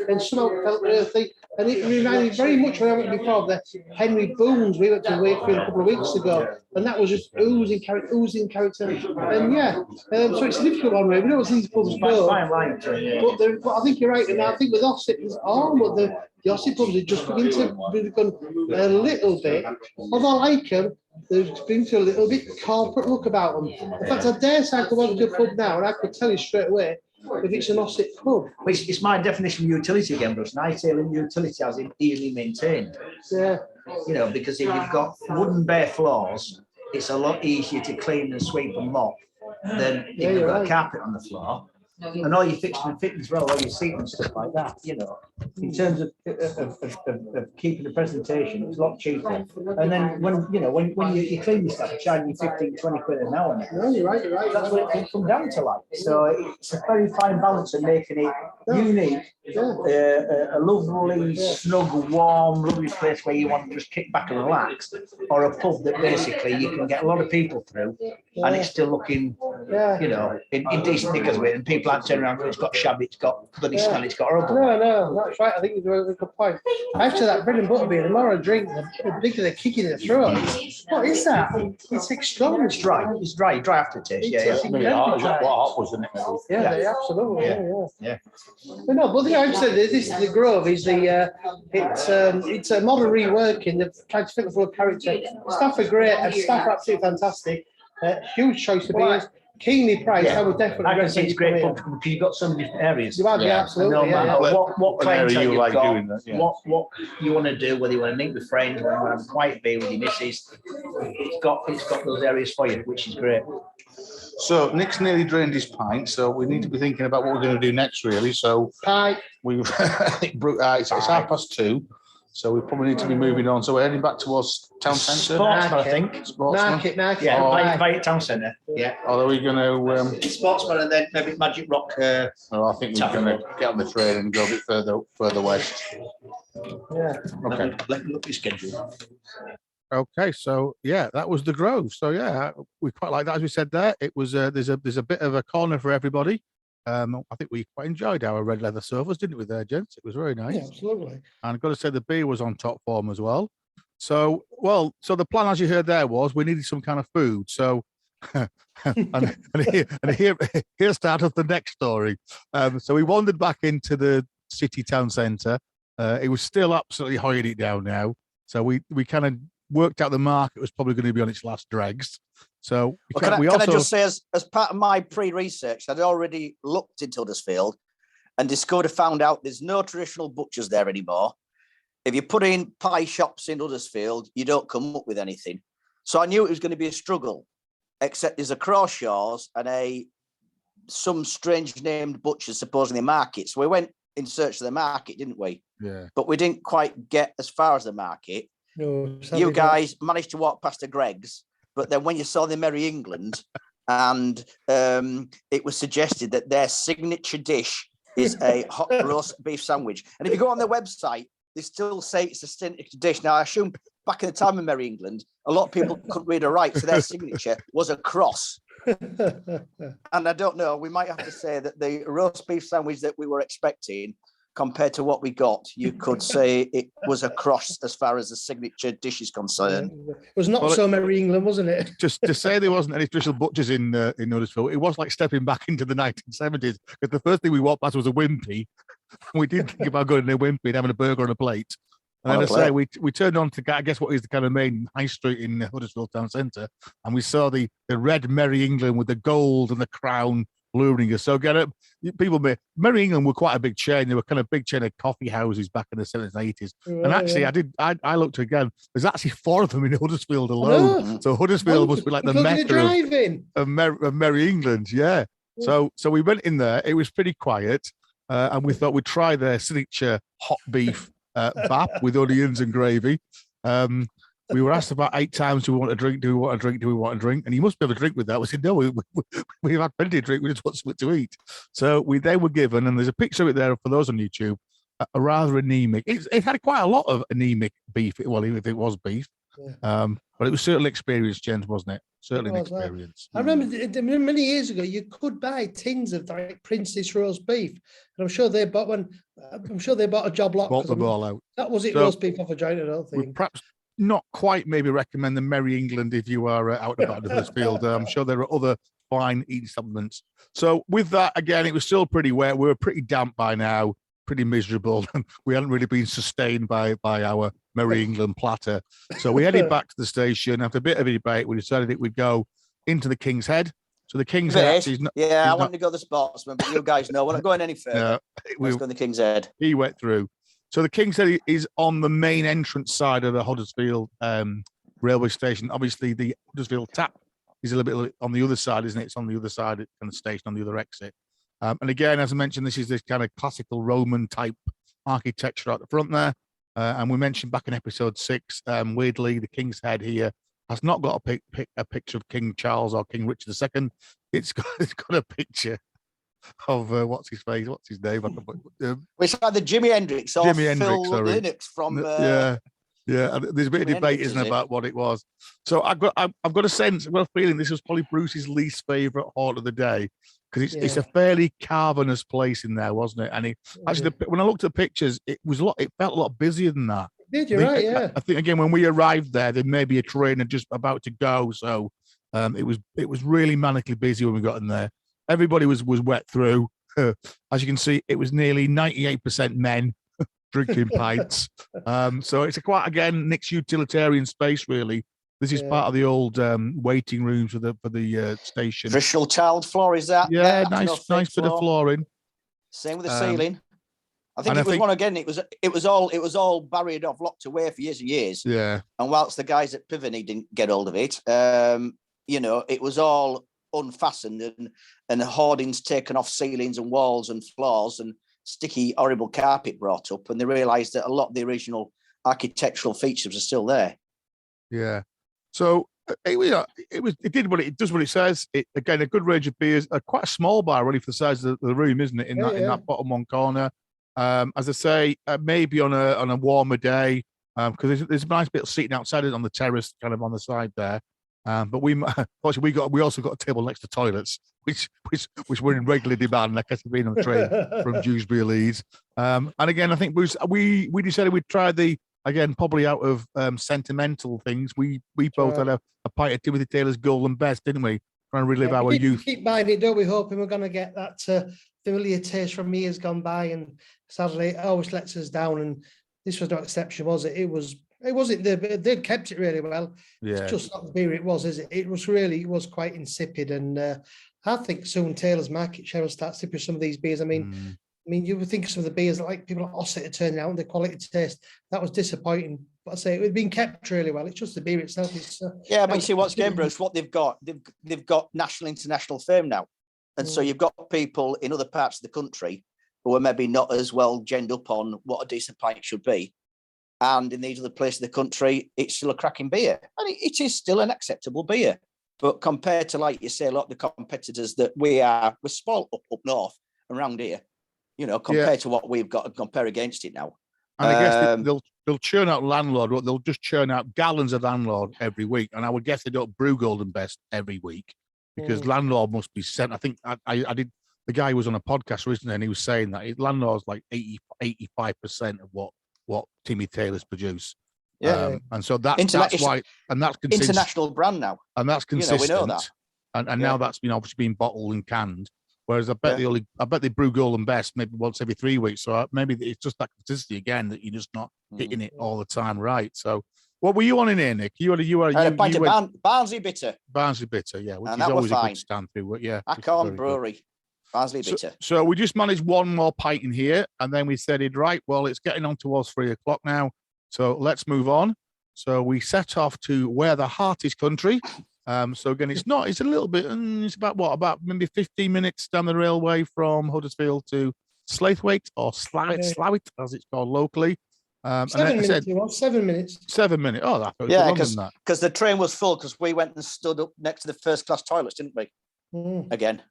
and somehow it felt earthy. And it reminded me very much when I went before of the Henry Boone's. We went to Wakefield a couple of weeks ago, and that was just oozing character. And yeah, so it's a difficult one, really. We don't see these pubs go. Fine line to it, yeah. But I think you're right, and I think with Ossett, it's all but the Aussie pubs are just beginning to become a little bit, although I like them, they're beginning to a little bit corporate look about them. In fact, I dare say I could walk to a pub now and I could tell you straight away if it's an Aussie pub. It's my definition of utility again, Bruce. And I say utility as in easily maintained. Yeah. You know, because if you've got wooden bare floors, it's a lot easier to clean and sweep and mop than if you've got a carpet on the floor. And all your fixing and fitting as well, all your seating and stuff like that, you know, in terms of keeping the presentation, it's a lot cheaper. And then when you clean your stuff, charging you 15, 20 quid an hour. No, you're right. That's what it can come down to like. So it's a very fine balance of making it unique, a lovely, snug, warm, lovely place where you want to just kick back and relax, or a pub that basically you can get a lot of people through and it's still looking, you know, in decent knickers with, and people aren't turning around because it's got shabby, it's got bloody smell, it's got horrible. No, that's right. I think you're a good point. After that bread and butter beer, the more I drink, the bigger the kick in the throat. What is that? It's extraordinary. It's dry. It's dry aftertaste. Yeah. Hot, wasn't it? Yeah, absolutely. Yeah. But no, but the thing I've said is the Grove is it's a modern reworking. They've tried to fit the full character. Staff are great. Staff are absolutely fantastic. Huge choice of beers. Keenly priced. I would definitely. I can see it's great fun because you've got so many different areas. You have, absolutely. No matter what clientele you you've like got, doing that, what you want to do, whether you want to meet with friends, whether you want to have a quiet beer with your missus, it's got those areas for you, which is great. So Nick's nearly drained his pint, so we need to be thinking about what we're going to do next, really. So Pie. we've it's 2:30, so we probably need to be moving on. So we're heading back towards town centre. Sportsman, I think. Sportsman. Market. Yeah, Pie. by town centre. Yeah. Or are we going to? Sportsman and then maybe Magic Rock. I think we're going to get on the train and go a bit further west. Yeah. Okay. Let me look at your schedule. Okay, so yeah, that was the Grove. So yeah, we quite like that. As we said there, it was there's a bit of a corner for everybody. I think we quite enjoyed our red leather sofas, didn't we, there, gents? It was very nice. Yeah, absolutely. And I've got to say the beer was on top form as well. So the plan, as you heard there, was we needed some kind of food. So and here started the next story. So we wandered back into the city town centre. It was still absolutely hoying it down now. So we kind of worked out the market was probably going to be on its last dregs. So can I just say, as part of my pre-research, I'd already looked into Huddersfield and found out there's no traditional butchers there anymore. If you put in pie shops in Huddersfield, you don't come up with anything. So I knew it was going to be a struggle, except there's a Crawshaws and some strange named butchers supposedly in the market. So we went in search of the market, didn't we? Yeah. But we didn't quite get as far as the market. No, you guys managed to walk past the Greggs, but then when you saw the Merry England and it was suggested that their signature dish is a hot roast beef sandwich. And if you go on their website, they still say it's a signature dish. Now, I assume back in the time of Merry England, a lot of people couldn't read or write, so their signature was a cross. And I don't know, we might have to say that the roast beef sandwich that we were expecting compared to what we got, you could say it was a cross as far as the signature dish is concerned. It was not so Merry England, wasn't it? Just to say there wasn't any traditional butchers in Huddersfield, it was like stepping back into the 1970s, because the first thing we walked past was a Wimpy. We did think about going to a Wimpy and having a burger on a plate. And then we turned on to, I guess, what is the kind of main high street in Huddersfield town centre, and we saw the red Merry England with the gold and the crown luring us. So Merry England were quite a big chain. They were kind of big chain of coffee houses back in the 70s and 80s. And actually, I looked again. There's actually 4 of them in Huddersfield alone. So Huddersfield must be like the mecca of Merry England. Yeah. So we went in there. It was pretty quiet, and we thought we'd try their signature hot beef bap with onions and gravy. We were asked about 8 times, do we want a drink? Do we want a drink? Do we want a drink? And you must have a drink with that. We said, no, we've had plenty of drink. We just want something to eat. So they were given, and there's a picture of it there for those on YouTube, a rather anemic. It had quite a lot of anemic beef. Well, even if it was beef. Yeah. But it was certainly experience, James, wasn't it? Certainly an experience. I remember many years ago, you could buy tins of like Princess roast beef, and I'm sure they bought a job lot. Bought them all out. That was it, roast beef off a joint, I don't think. Perhaps not quite maybe recommend the Merry England if you are out about Huddersfield. I'm sure there are other fine eating supplements. So with that, again, it was still pretty wet. We were pretty damp by now. pretty miserable. We hadn't really been sustained by our Merry England platter. So we headed back to the station. After a bit of a debate, we decided that we'd go into the King's Head. So the King's Head actually is not, I wanted to go to the Sportsman, but you guys know we're not going any further. Let's go to the King's Head. He went through. So the King's Head is on the main entrance side of the Huddersfield railway station. Obviously, the Huddersfield tap is a little bit on the other side, isn't it? It's on the other side of the station, on the other exit. And again, as I mentioned, this is this kind of classical Roman type architecture at the front there. And we mentioned back in episode 6, weirdly, the King's Head here has not got a picture of King Charles or King Richard II. It's got a picture of what's his name? It's like the Jimi Hendrix or Phil Lynott from. Yeah. There's a bit of debate, isn't it, about what it was. So I've got a sense, a feeling this was probably Bruce's least favourite haunt of the day, because it's a fairly cavernous place in there, wasn't it? And when I looked at pictures, it felt a lot busier than that. You're right, yeah. I think again when we arrived there may be a train just about to go, so it was really manically busy when we got in there. Everybody was wet through. As you can see, it was nearly 98% men drinking pints. So it's quite again Nick's utilitarian space really. This is part of the old waiting rooms for the station. Bristol tiled floor, is that? Yeah, nice bit of flooring. Same with the ceiling. I think it was one again. It was all barriered off, locked away for years and years. Yeah. And whilst the guys at Pivot didn't get hold of it, it was all unfastened and hoardings taken off ceilings and walls and floors and sticky, horrible carpet brought up. And they realised that a lot of the original architectural features are still there. Yeah. So it does what it says. Again, a good range of beers. Quite a small bar, really, for the size of the room, isn't it? In that bottom one corner. As I say, maybe on a warmer day, because there's a nice bit of seating outside it on the terrace, kind of on the side there. But we also got a table next to toilets, which were in regular demand, like I've been on the train from Dewsbury Leeds. And again, I think Bruce, we decided we'd try again, probably out of sentimental things. We both had a pint of Timothy Taylor's Golden Best, didn't we? Trying to relive our youth. Keep buying it, don't we? Hoping we're going to get that familiar taste from years gone by, and sadly, it always lets us down. And this was no exception, was it? It wasn't. They'd kept it really well. Yeah. It's just not the beer it was, is it? It was quite insipid, and I think soon Taylor's market share will start slipping some of these beers. I mean, you would think of some of the beers like people like Ossett are turning out and the quality taste. That was disappointing. But I say it had been kept really well. It's just the beer itself. But you see what's game, Bruce, what they've got national, international fame now. And so you've got people in other parts of the country who are maybe not as well genned up on what a decent pint should be. And in these other places of the country, it's still a cracking beer. And it is still an acceptable beer. But compared to, like you say, a lot of the competitors that we're spoiled up north around here, compared to what we've got and compare against it now. And I guess they'll churn out Landlord, they'll just churn out gallons of Landlord every week. And I would guess they don't brew Golden Best every week, because Landlord must be sent. I think I did, the guy was on a podcast recently and he was saying that Landlord's like 85% of what Timmy Taylor's produce. Yeah. And so that's why, and that's consistent. International brand now. And that's consistent. We know that. And now that's been obviously been bottled and canned. Whereas I bet they brew Golden Best maybe once every 3 weeks. So maybe it's just that consistency again that you're just not hitting it all the time, right? So what were you on in here, Nick? You had a pint of Barnsley Bitter. Barnsley Bitter, yeah, which and is always a good stand through. Yeah, Acorn Brewery, Barnsley Bitter. So we just managed one more pint in here, and then we said, right, well, it's getting on towards 3 o'clock now, so let's move on. So we set off to where the heart is country. So again, it's a little bit, it's about maybe 15 minutes down the railway from Huddersfield to Slawit or Slawit, as it's called locally. 7 minutes. 7 minutes. 7 minutes. Oh, that was longer than that. Because the train was full, because we went and stood up next to the first class toilets, didn't we? Again.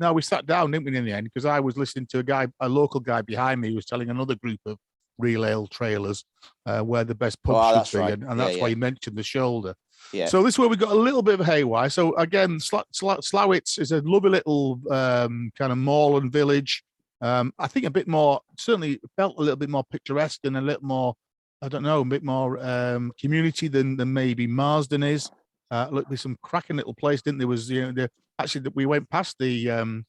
No, we sat down, didn't we, in the end? Because I was listening to a local guy behind me who was telling another group of real ale trailers where the best pub should be, right. and that's why he mentioned the shoulder. Yeah. So this is where we got a little bit of haywire. So again, Slawit is a lovely little kind of mall and village. I think a bit more, certainly felt a little bit more picturesque and a little more, I don't know, a bit more community than maybe Marsden is. Look, there's some cracking little place, didn't there? Was actually we went past the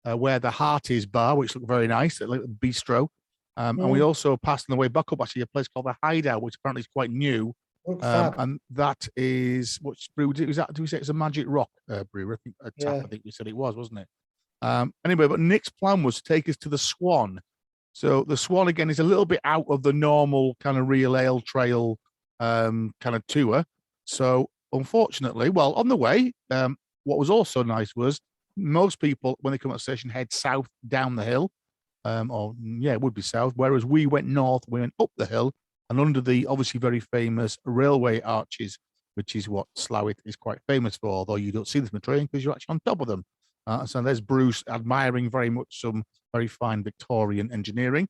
where the Heart is bar, which looked very nice, a little bistro. And we also passed on the way back up actually a place called the Hideout, which apparently is quite new. And that is what's brewed. Was that? Do we say it's a Magic Rock brewery? I think tap. I think we said it was, wasn't it? Anyway, but Nick's plan was to take us to the Swan. So the Swan again is a little bit out of the normal kind of real ale trail kind of tour. So unfortunately, well, on the way, what was also nice was most people when they come at the station head south down the hill, it would be south. Whereas we went north, we went up the hill. And under the obviously very famous railway arches, which is what Slawit is quite famous for, although you don't see them from the train because you're actually on top of them. So there's Bruce admiring very much some very fine Victorian engineering,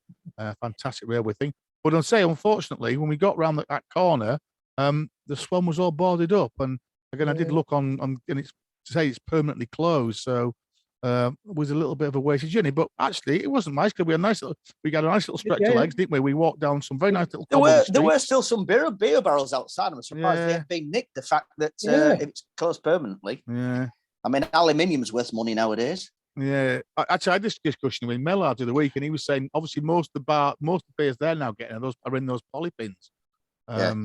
fantastic railway thing. But I'd say, unfortunately, when we got round that corner, the Swan was all boarded up. And again, I did look on and it's to say it's permanently closed. So it was a little bit of a wasted journey, but actually it wasn't nice because we got a nice little stretch of legs, didn't we? We walked down some very nice little. There were still some beer barrels outside. I'm surprised they hadn't been nicked. The fact that it's closed permanently. Yeah. I mean, aluminium's worth money nowadays. Yeah. Actually, I had this discussion with Millard the other week, and he was saying obviously most of the beers they're now getting are in those polypins.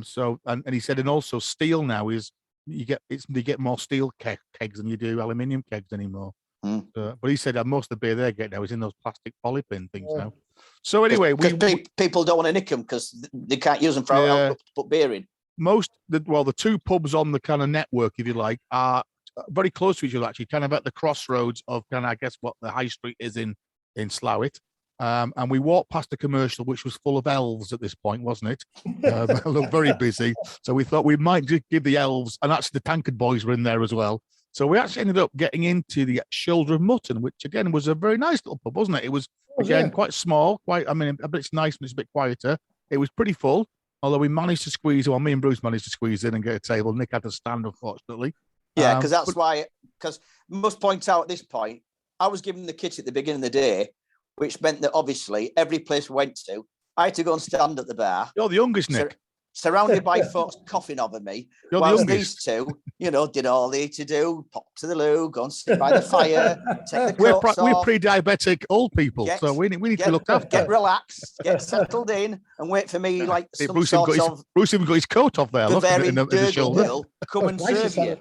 So and he said, and also steel now is you get more steel kegs than you do aluminium kegs anymore. But he said that most of the beer they get now is in those plastic polypin things now. So anyway, people don't want to nick them because they can't use them for to put beer in. The two pubs on the kind of network, if you like, are very close to each other, actually, kind of at the crossroads of kind of, I guess, what the high street is in Slawit. And we walked past a commercial which was full of elves at this point, wasn't it? It looked very busy. So we thought we might just give the elves, and actually the Tankard Boys were in there as well. So we actually ended up getting into the Shoulder of Mutton, which again was a very nice little pub, wasn't it? It was quite small, I mean, it's nice, but it's a bit quieter. It was pretty full, although me and Bruce managed to squeeze in and get a table. Nick had to stand, unfortunately. Yeah, because because I must point out at this point, I was given the kit at the beginning of the day, which meant that obviously every place we went to, I had to go and stand at the bar. You're the youngest, Nick. Surrounded by folks coughing over me. Whilst these two, did all they had to do, pop to the loo, go and sit by the fire, take the coats off. We're pre-diabetic old people, so we need to be looked after. Get relaxed, get settled in, and wait for me like Bruce even got his coat off there. Look at it in the shoulder. Come and serve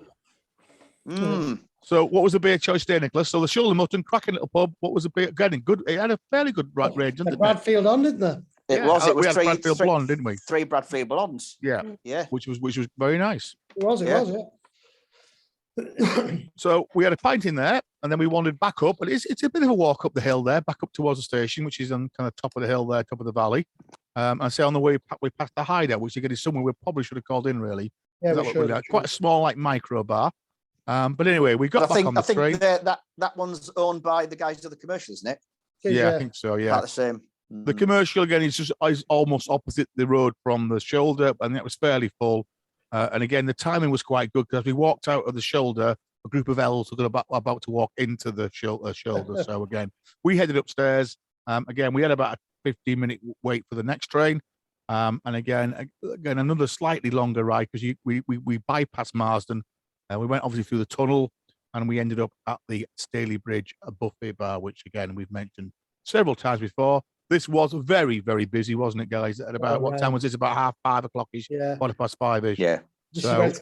you. So what was the beer choice there, Nicholas? So the Shoulder Mutton, cracking little pub. What was the beer? Getting good. It had a fairly good range, didn't it? Bradfield on, didn't there? It was three Bradfield Blonde, didn't we? 3 Bradfield Blondes. Yeah. Which was very nice. It was. So we had a pint in there, and then we wandered back up. But it's a bit of a walk up the hill there, back up towards the station, which is on kind of top of the hill there, top of the valley. And say on the way we passed the Hideout, which again is somewhere we probably should have called in really. Yeah, quite a small micro bar. But anyway, we got back on the train. I think that one's owned by the guys of the commercial, isn't it? Yeah, I think so. Yeah, about the same. The commercial again is almost opposite the road from the Shoulder, and it was fairly full. And again, the timing was quite good because we walked out of the Shoulder, a group of elves were about to walk into the Shoulder. So again, we headed upstairs. Again, we had about a 15-minute wait for the next train. And again, another slightly longer ride because we bypassed Marsden. We went obviously through the tunnel, and we ended up at the Stalybridge buffet bar, which again we've mentioned several times before. This was very, very busy, wasn't it, guys? At about what time was this? About 5:30ish, 5:45ish. Yeah. So,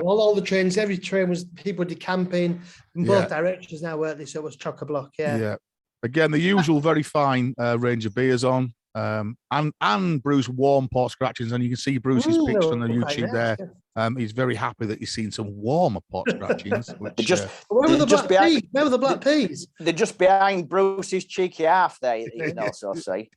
all the trains, every train was people decamping in both directions now, weren't they? So it was chock-a-block. Yeah. Again, the usual very fine range of beers on. And Bruce warm port scratchings, and you can see Bruce's picture on the YouTube there. He's very happy that he's seen some warmer port scratchings. Which, where were the black peas? They're just behind Bruce's cheeky half there, you can also see.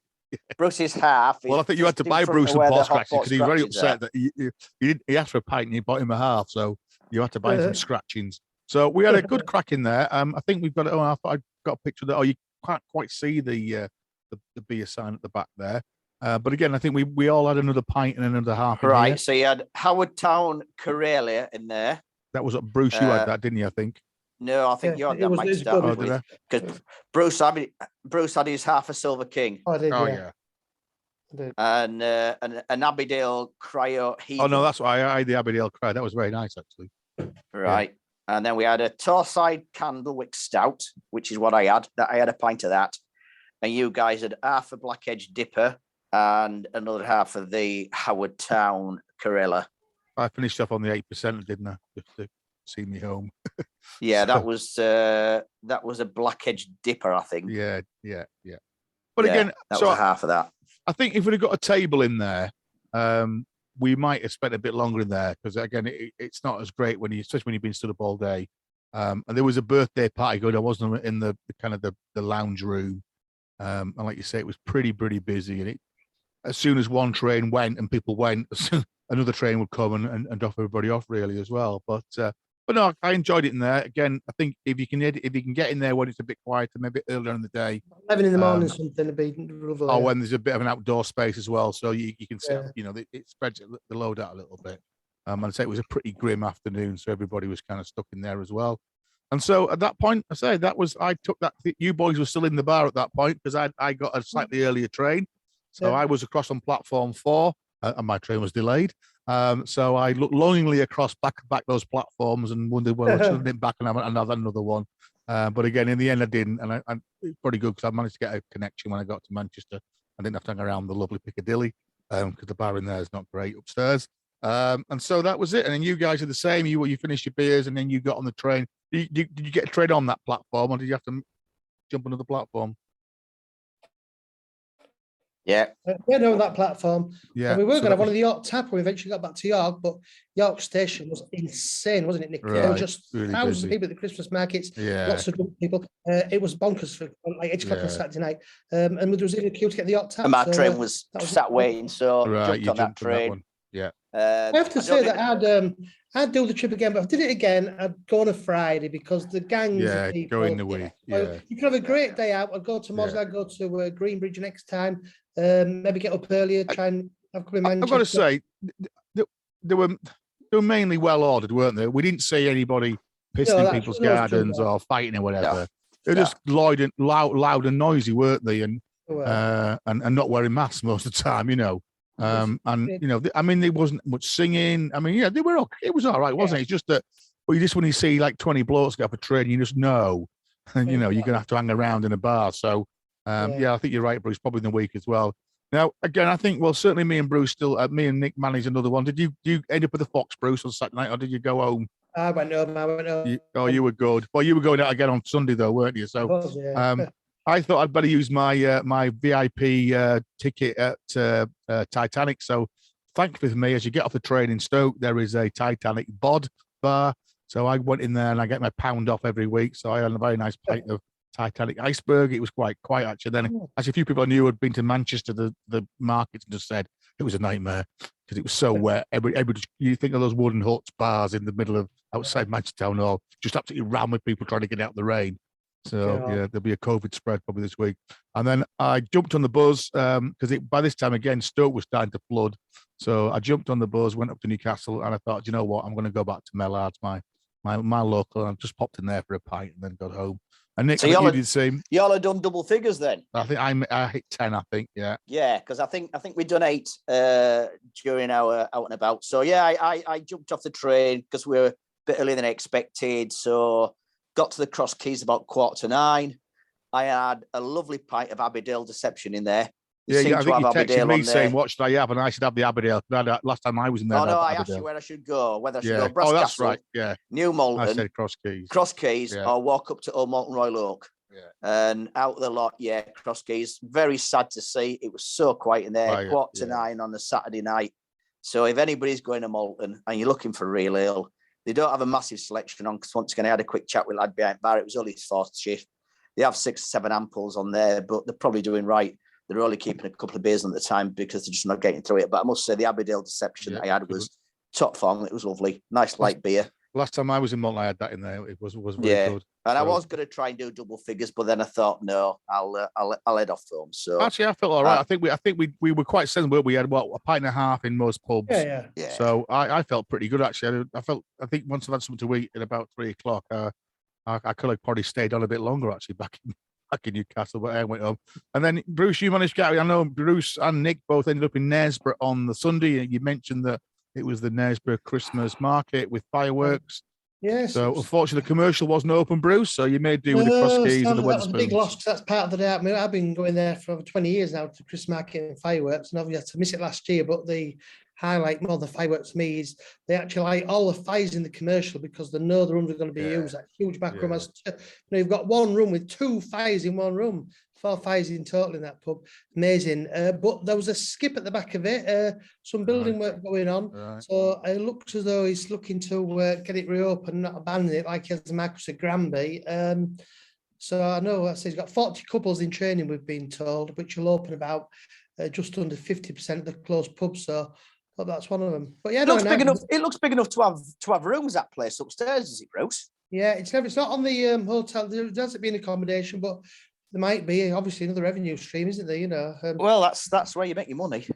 Bruce's half. Well, I think you had to buy Bruce some port scratchings because he was very upset that he asked for a pint and you bought him a half, so you had to buy some scratchings. So we had a good crack in there. I think we've got it. I got a picture that. You can't quite see the beer sign at the back there. But again, I think we all had another pint and another half. Right. So you had Howard Town Karelia in there. That was Bruce. You had that, didn't you? I think. No, I think you had that. Mike started with because Bruce had his half a Silver King. I did. Yeah. And an Abbeydale Cryo Heat. Oh no, that's why I had the Abbeydale Cryo. That was very nice, actually. Right. Yeah. And then we had a Torside Candlewick Stout, which is what I had. I had a pint of that. and you guys had half a Black Edge Dipper and another half of the Howard Town Corella. I finished off on the 8%, didn't I? Just to see me home. Yeah, So- that was a Black Edge Dipper, I think. Yeah. But Yeah, again, that so was half of that. I think if we'd have got a table in there, we might have spent a bit longer in there because again, it's not as great especially when you've been stood up all day. And there was a birthday party going. I wasn't in the kind of the lounge room, and like you say, it was pretty busy. And as soon as one train went and people went, another train would come and drop everybody off really as well. But no, I enjoyed it in there. Again, I think if you can get in there when it's a bit quieter, maybe earlier in the day, 11 in the morning, something would be lovely. or when there's a bit of an outdoor space as well, so you can sit, it spreads the load out a little bit. I'd say it was a pretty grim afternoon, so everybody was kind of stuck in there as well. And so at that point, I took that. You boys were still in the bar at that point because I got a slightly earlier train, so I was across on platform 4, and my train was delayed. So I looked longingly across back those platforms and wondered whether I should have been back and have another one. But again, in the end, I didn't, and it's pretty good because I managed to get a connection when I got to Manchester. I didn't have to hang around the lovely Piccadilly because the bar in there is not great upstairs. And so that was it. And then you guys are the same. You finished your beers and then you got on the train. Did you get a train on that platform, or did you have to jump onto the platform? Yeah. No, that platform. Yeah. And we were going to have one of the York Tap when we eventually got back to York, but York Station was insane, wasn't it, Nick? There were just really thousands busy. of people at the Christmas markets, Yeah. lots of drunk people. It was bonkers for like 8 o'clock on Saturday night. And there was even a queue to get the York Tap. And my so, train was sat waiting, so Right, jumped on that train. one. Yeah. I have to say that I'd do the trip again, but if I did it again, I'd go on a Friday because the gangs of people. Go in the week. Yeah. You can have a great day out. I'd go to Mosley, I'd go to Greenbridge next time. Maybe get up earlier, try and have a couple of Manchester. I've got to say, they were mainly well ordered, weren't they? We didn't see anybody pissing in people's gardens or fighting or whatever. They were just loud and noisy, weren't they? And not wearing masks most of the time, there wasn't much singing. I mean, they were okay. It was all right, wasn't it? It's just that, when you see like 20 blokes get off a train, you just know, and you're gonna have to hang around in a bar. So, I think you're right, Bruce. Probably in the week as well. Now, again, I think certainly me and Bruce me and Nick managed another one. Did you end up with the Fox, Bruce, on Saturday night, or did you go home? I went home. You were good. Well, you were going out again on Sunday though, weren't you? So, I thought I'd better use my VIP ticket at Titanic. So, thankfully for me, as you get off the train in Stoke, there is a Titanic bod bar. So I went in there and I get my £1 off every week. So I had a very nice pint of Titanic iceberg. It was quite quiet actually. Then actually a few people I knew had been to Manchester, the markets, and just said it was a nightmare because it was so wet. Everybody, you think of those wooden huts, bars in the middle of outside Manchester Town Hall, just absolutely rammed with people trying to get out of the rain. So there'll be a COVID spread probably this week. And then I jumped on the bus because by this time again Stoke was starting to flood. So I jumped on the bus, went up to Newcastle, and I thought, you know what, I'm going to go back to Mellard's, my local, and I just popped in there for a pint and then got home. And Nick, so you did the same. Y'all have done double figures then? I think I hit 10. I think, yeah. Yeah, because I think we've done 8 during our out and about. So yeah, I jumped off the train because we were a bit earlier than expected. So got to the Cross Keys about 9:15. I had a lovely pint of Abbeydale Deception in there. I think you texted me saying, what should I have? And I should have the Abbeydale. Last time I was in there. Oh, no, I asked you where I should go, whether I should go Brass that's right, yeah. New Malton. I said Cross Keys. Or walk up to Old Malton Royal Oak. Yeah. And out of the lot, Cross Keys. Very sad to see. It was so quiet in there, 9:15 on a Saturday night. So if anybody's going to Malton and you're looking for real ale, they don't have a massive selection on, because once again, I had a quick chat with lad behind bar. It was only his 4th shift. They have 6 or 7 ampoules on there, but they're probably doing right. They're only keeping a couple of beers on at the time because they're just not getting through it. But I must say the Abbeydale Deception that I had was top form. It was lovely. Nice light beer. Last time I was in Malton, I had that in there. It was very good. And I was going to try and do double figures, but then I thought, no, I'll head off home. So actually, I felt all right. I think we were quite sensible. We had a pint and a half in most pubs. Yeah. So I felt pretty good actually. I think once I've had something to eat at about 3 o'clock, I could have probably stayed on a bit longer actually back in Newcastle, but I went home. And then Bruce, you managed to get. I know Bruce and Nick both ended up in Knaresborough on the Sunday. You mentioned that it was the Knaresborough Christmas market with fireworks. Yes. So unfortunately, the commercial wasn't open, Bruce. So you may do with the cross keys and the That was a big Wetherspoons. loss because that's part of the day. I mean, I've been going there for over 20 years now to Christmas market and fireworks, and obviously had to miss it last year. But the highlight more than fireworks to me is they actually light all the fires in the commercial because they know the rooms are going to be used. That huge back room has, you've got one room with 2 fires in one room, 4 fires in total in that pub. Amazing. But there was a skip at the back of it, some building work going on. Right. So it looks as though he's looking to get it reopened, not abandon it like he has Marcus at Granby. So I know he's got 40 couples in training, we've been told, which will open about just under 50% of the closed pubs. So that's one of them. But yeah, It looks big enough. It looks big enough to have rooms. That place upstairs, is it, Bruce? Yeah, it's not on the hotel. There hasn't been accommodation, but there might be obviously another revenue stream, isn't there? You know. Well, that's where you make your money.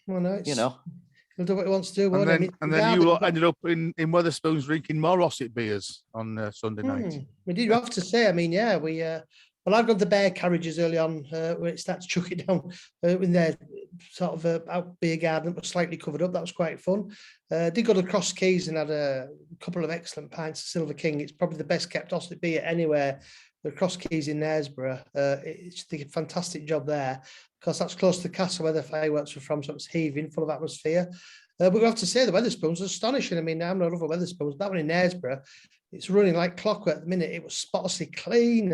Well, no, You know. He'll do what he wants to do. And then you lot ended up in Wetherspoons drinking more Rossett beers on Sunday night. We did have to say. I mean, yeah, we. Well, I've got the bear carriages early on when it starts chucking down in their sort of out beer garden, but slightly covered up. That was quite fun. Did go to Cross Keys and had a couple of excellent pints of Silver King. It's probably the best kept Ossett beer anywhere. The Cross Keys in Knaresborough. It's did a fantastic job there because that's close to the castle where the fireworks were from, so it's heaving, full of atmosphere. But we have to say the Wetherspoons are astonishing. I mean, I'm not over Wetherspoons. That one in Knaresborough, it's running like clockwork at the minute. It was spotlessly clean.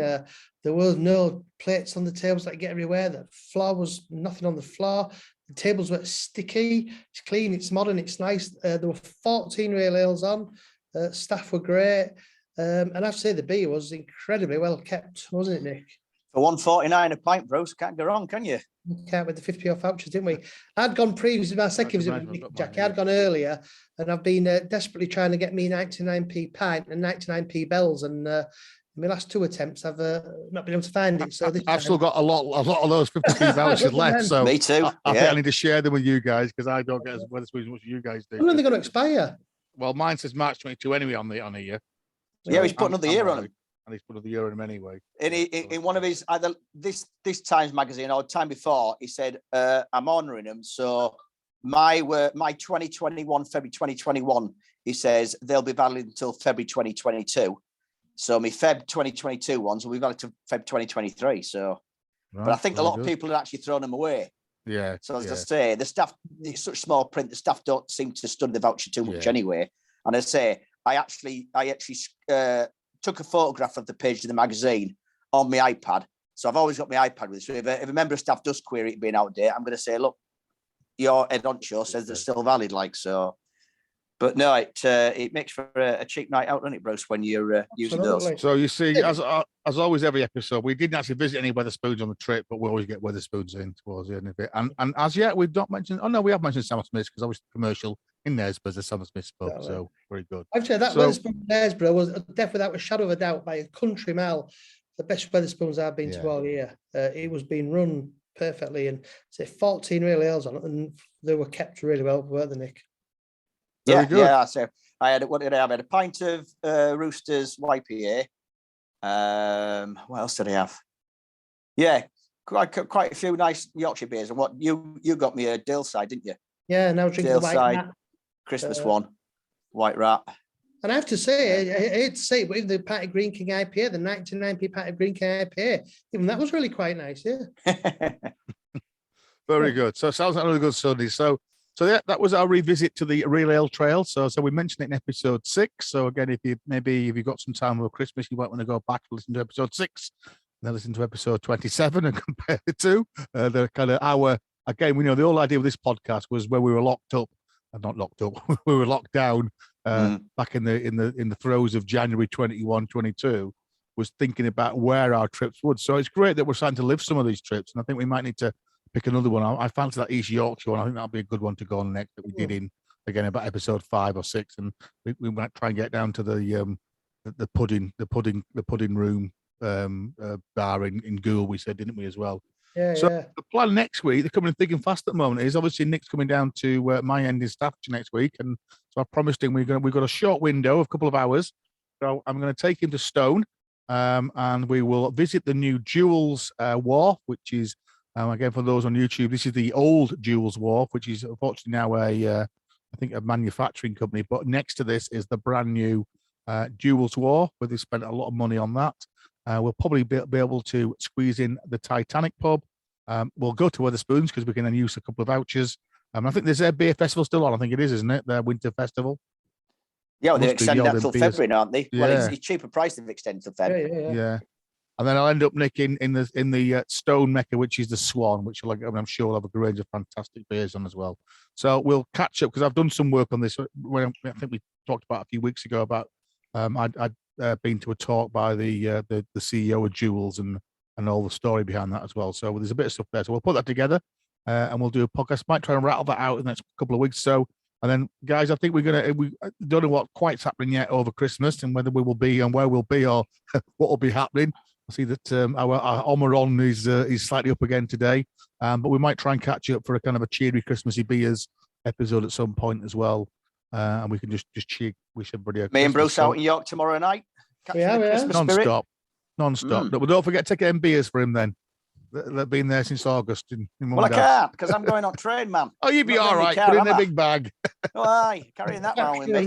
There were no plates on the tables that get everywhere. The floor was nothing on the floor. The tables were sticky. It's clean. It's modern. It's nice. There were 14 real ales on. Staff were great. And I have to say the beer was incredibly well kept, wasn't it, Nick? For $1.49 a pint, Bruce, can't go wrong, can you? Can't with the 50 off vouchers, didn't we? I'd gone previously, my second visit with Nick Jackie. I'd gone earlier, and I've been desperately trying to get me 99p pint and 99p bells. And in my last 2 attempts, I've not been able to find it. So I've still got a lot of those 50p vouchers left. So me too. I think I need to share them with you guys because I don't get as Wetherspoons as much as you guys do. When are they going to expire? Well, mine says March 22 anyway on the year. Yeah, he's putting another year on him. And he's put another year on him anyway. In one of his either this Times magazine or time before, he said, "I'm honouring them." So my 2021 February 2021, he says they'll be valid until February 2022. So my Feb 2022 ones will be valid to Feb 2023. So, Right, but I think a lot of people have actually thrown them away. Yeah. So as I say, the staff, it's such small print. The staff don't seem to study the voucher too much anyway. And I say, I actually took a photograph of the page of the magazine on my iPad. So I've always got my iPad with me. So if a member of staff does query it being out of date, I'm going to say, look, your head honcho says they're still valid, like so. But no, it makes for a cheap night out, doesn't it, Bruce, when you're using those? So you see, as always, every episode, we didn't actually visit any Wetherspoons on the trip, but we always get Wetherspoons in towards the end of it. And as yet, we've not mentioned. Oh no, we have mentioned Sam Smith's because obviously commercial in Knaresborough, the Sam Smith's pub. So very good. I'd say that Wetherspoons Knaresborough was definitely, without a shadow of a doubt, by a country mile, the best Wetherspoons I've been to all year. It was being run perfectly, and say 14 real ales on it, and they were kept really well, weren't they, Nick? Yeah. So I had what did I have? I had a pint of Roosters YPA. What else did I have? Yeah, quite a few nice Yorkshire beers. And what you got me a Daleside, didn't you? Yeah, now drinking the White Rat. Christmas one, White Rat. And I have to say, I hate to say it, but even the Patty Green King IPA, the 99p Patty Green King IPA, even that was really quite nice. Yeah. Very good. So it sounds like a really good Sunday. So that was our revisit to the Real Ale Trail. So we mentioned it in episode 6. So again, if you've got some time over Christmas, you might want to go back and listen to episode 6, and then listen to episode 27 and compare the two. The kind of hour again. We know the whole idea of this podcast was where we were locked up, not locked up. We were locked down back in the throes of January 21, 22. Was thinking about where our trips would. So it's great that we're starting to live some of these trips, and I think we might need to pick another one. I fancy that East Yorkshire one. I think that'll be a good one to go on next that we did in again about episode 5 or 6, and we might try and get down to the pudding room bar in Goole. We said, didn't we, as well? Yeah. So the plan next week, they're coming thick and fast at the moment. Is obviously Nick's coming down to my end in Staffordshire next week, and so I promised him we've got a short window of a couple of hours. So I'm going to take him to Stone, and we will visit the new Jewels Wharf, which is. Again, for those on YouTube, this is the old Jewels Wharf, which is unfortunately now a manufacturing company. But next to this is the brand new Jewel's War, where they spent a lot of money on that. We'll probably be able to squeeze in the Titanic pub. We'll go to Wetherspoons because we can then use a couple of vouchers. I think there's their beer festival still on. I think it is, isn't it? Their winter festival. Yeah, well, they're Must be extending the that till Olympias. February, aren't they? Well, Yeah. it's cheaper price they've extended till February. Yeah. And then I'll end up nicking in the Stone Mecca, which is the Swan, which I'm sure will have a range of fantastic beers on as well. So we'll catch up because I've done some work on this. When I think we talked about a few weeks ago about I'd been to a talk by the CEO of Jewels and all the story behind that as well. So there's a bit of stuff there. So we'll put that together and we'll do a podcast. Might try and rattle that out in the next couple of weeks. So. And then, guys, I think we don't know what quite's happening yet over Christmas and whether we will be and where we'll be or what will be happening. I see that our Omron is slightly up again today, but we might try and catch up for a kind of a cheery Christmassy beers episode at some point as well, and we can just wish everybody Me and Bruce out in York tomorrow night. Christmas spirit. non-stop. But don't forget to take them beers for him then. They've been there since August. Well, I can't because I'm going on train, man. Oh, you'd be all right. Put in the big bag. Oh, aye, carrying that around with me.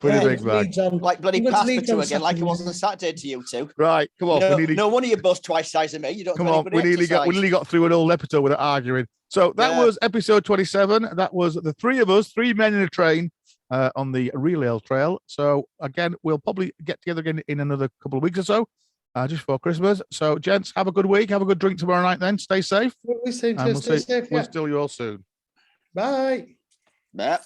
Put in the big bag. Like bloody pasta to again, like it was on Saturday to you two. Right, come on. No wonder you're both twice size of me. You don't. Come on, we nearly got through an whole episode without arguing. So that was episode 27. That was the three of us, 3 men in a train on the Real Ale Trail. So again, we'll probably get together again in another couple of weeks or so. Just before Christmas. So, gents, have a good week. Have a good drink tomorrow night then. Stay safe. We'll see you all soon. We'll still you all soon. Bye. Yeah.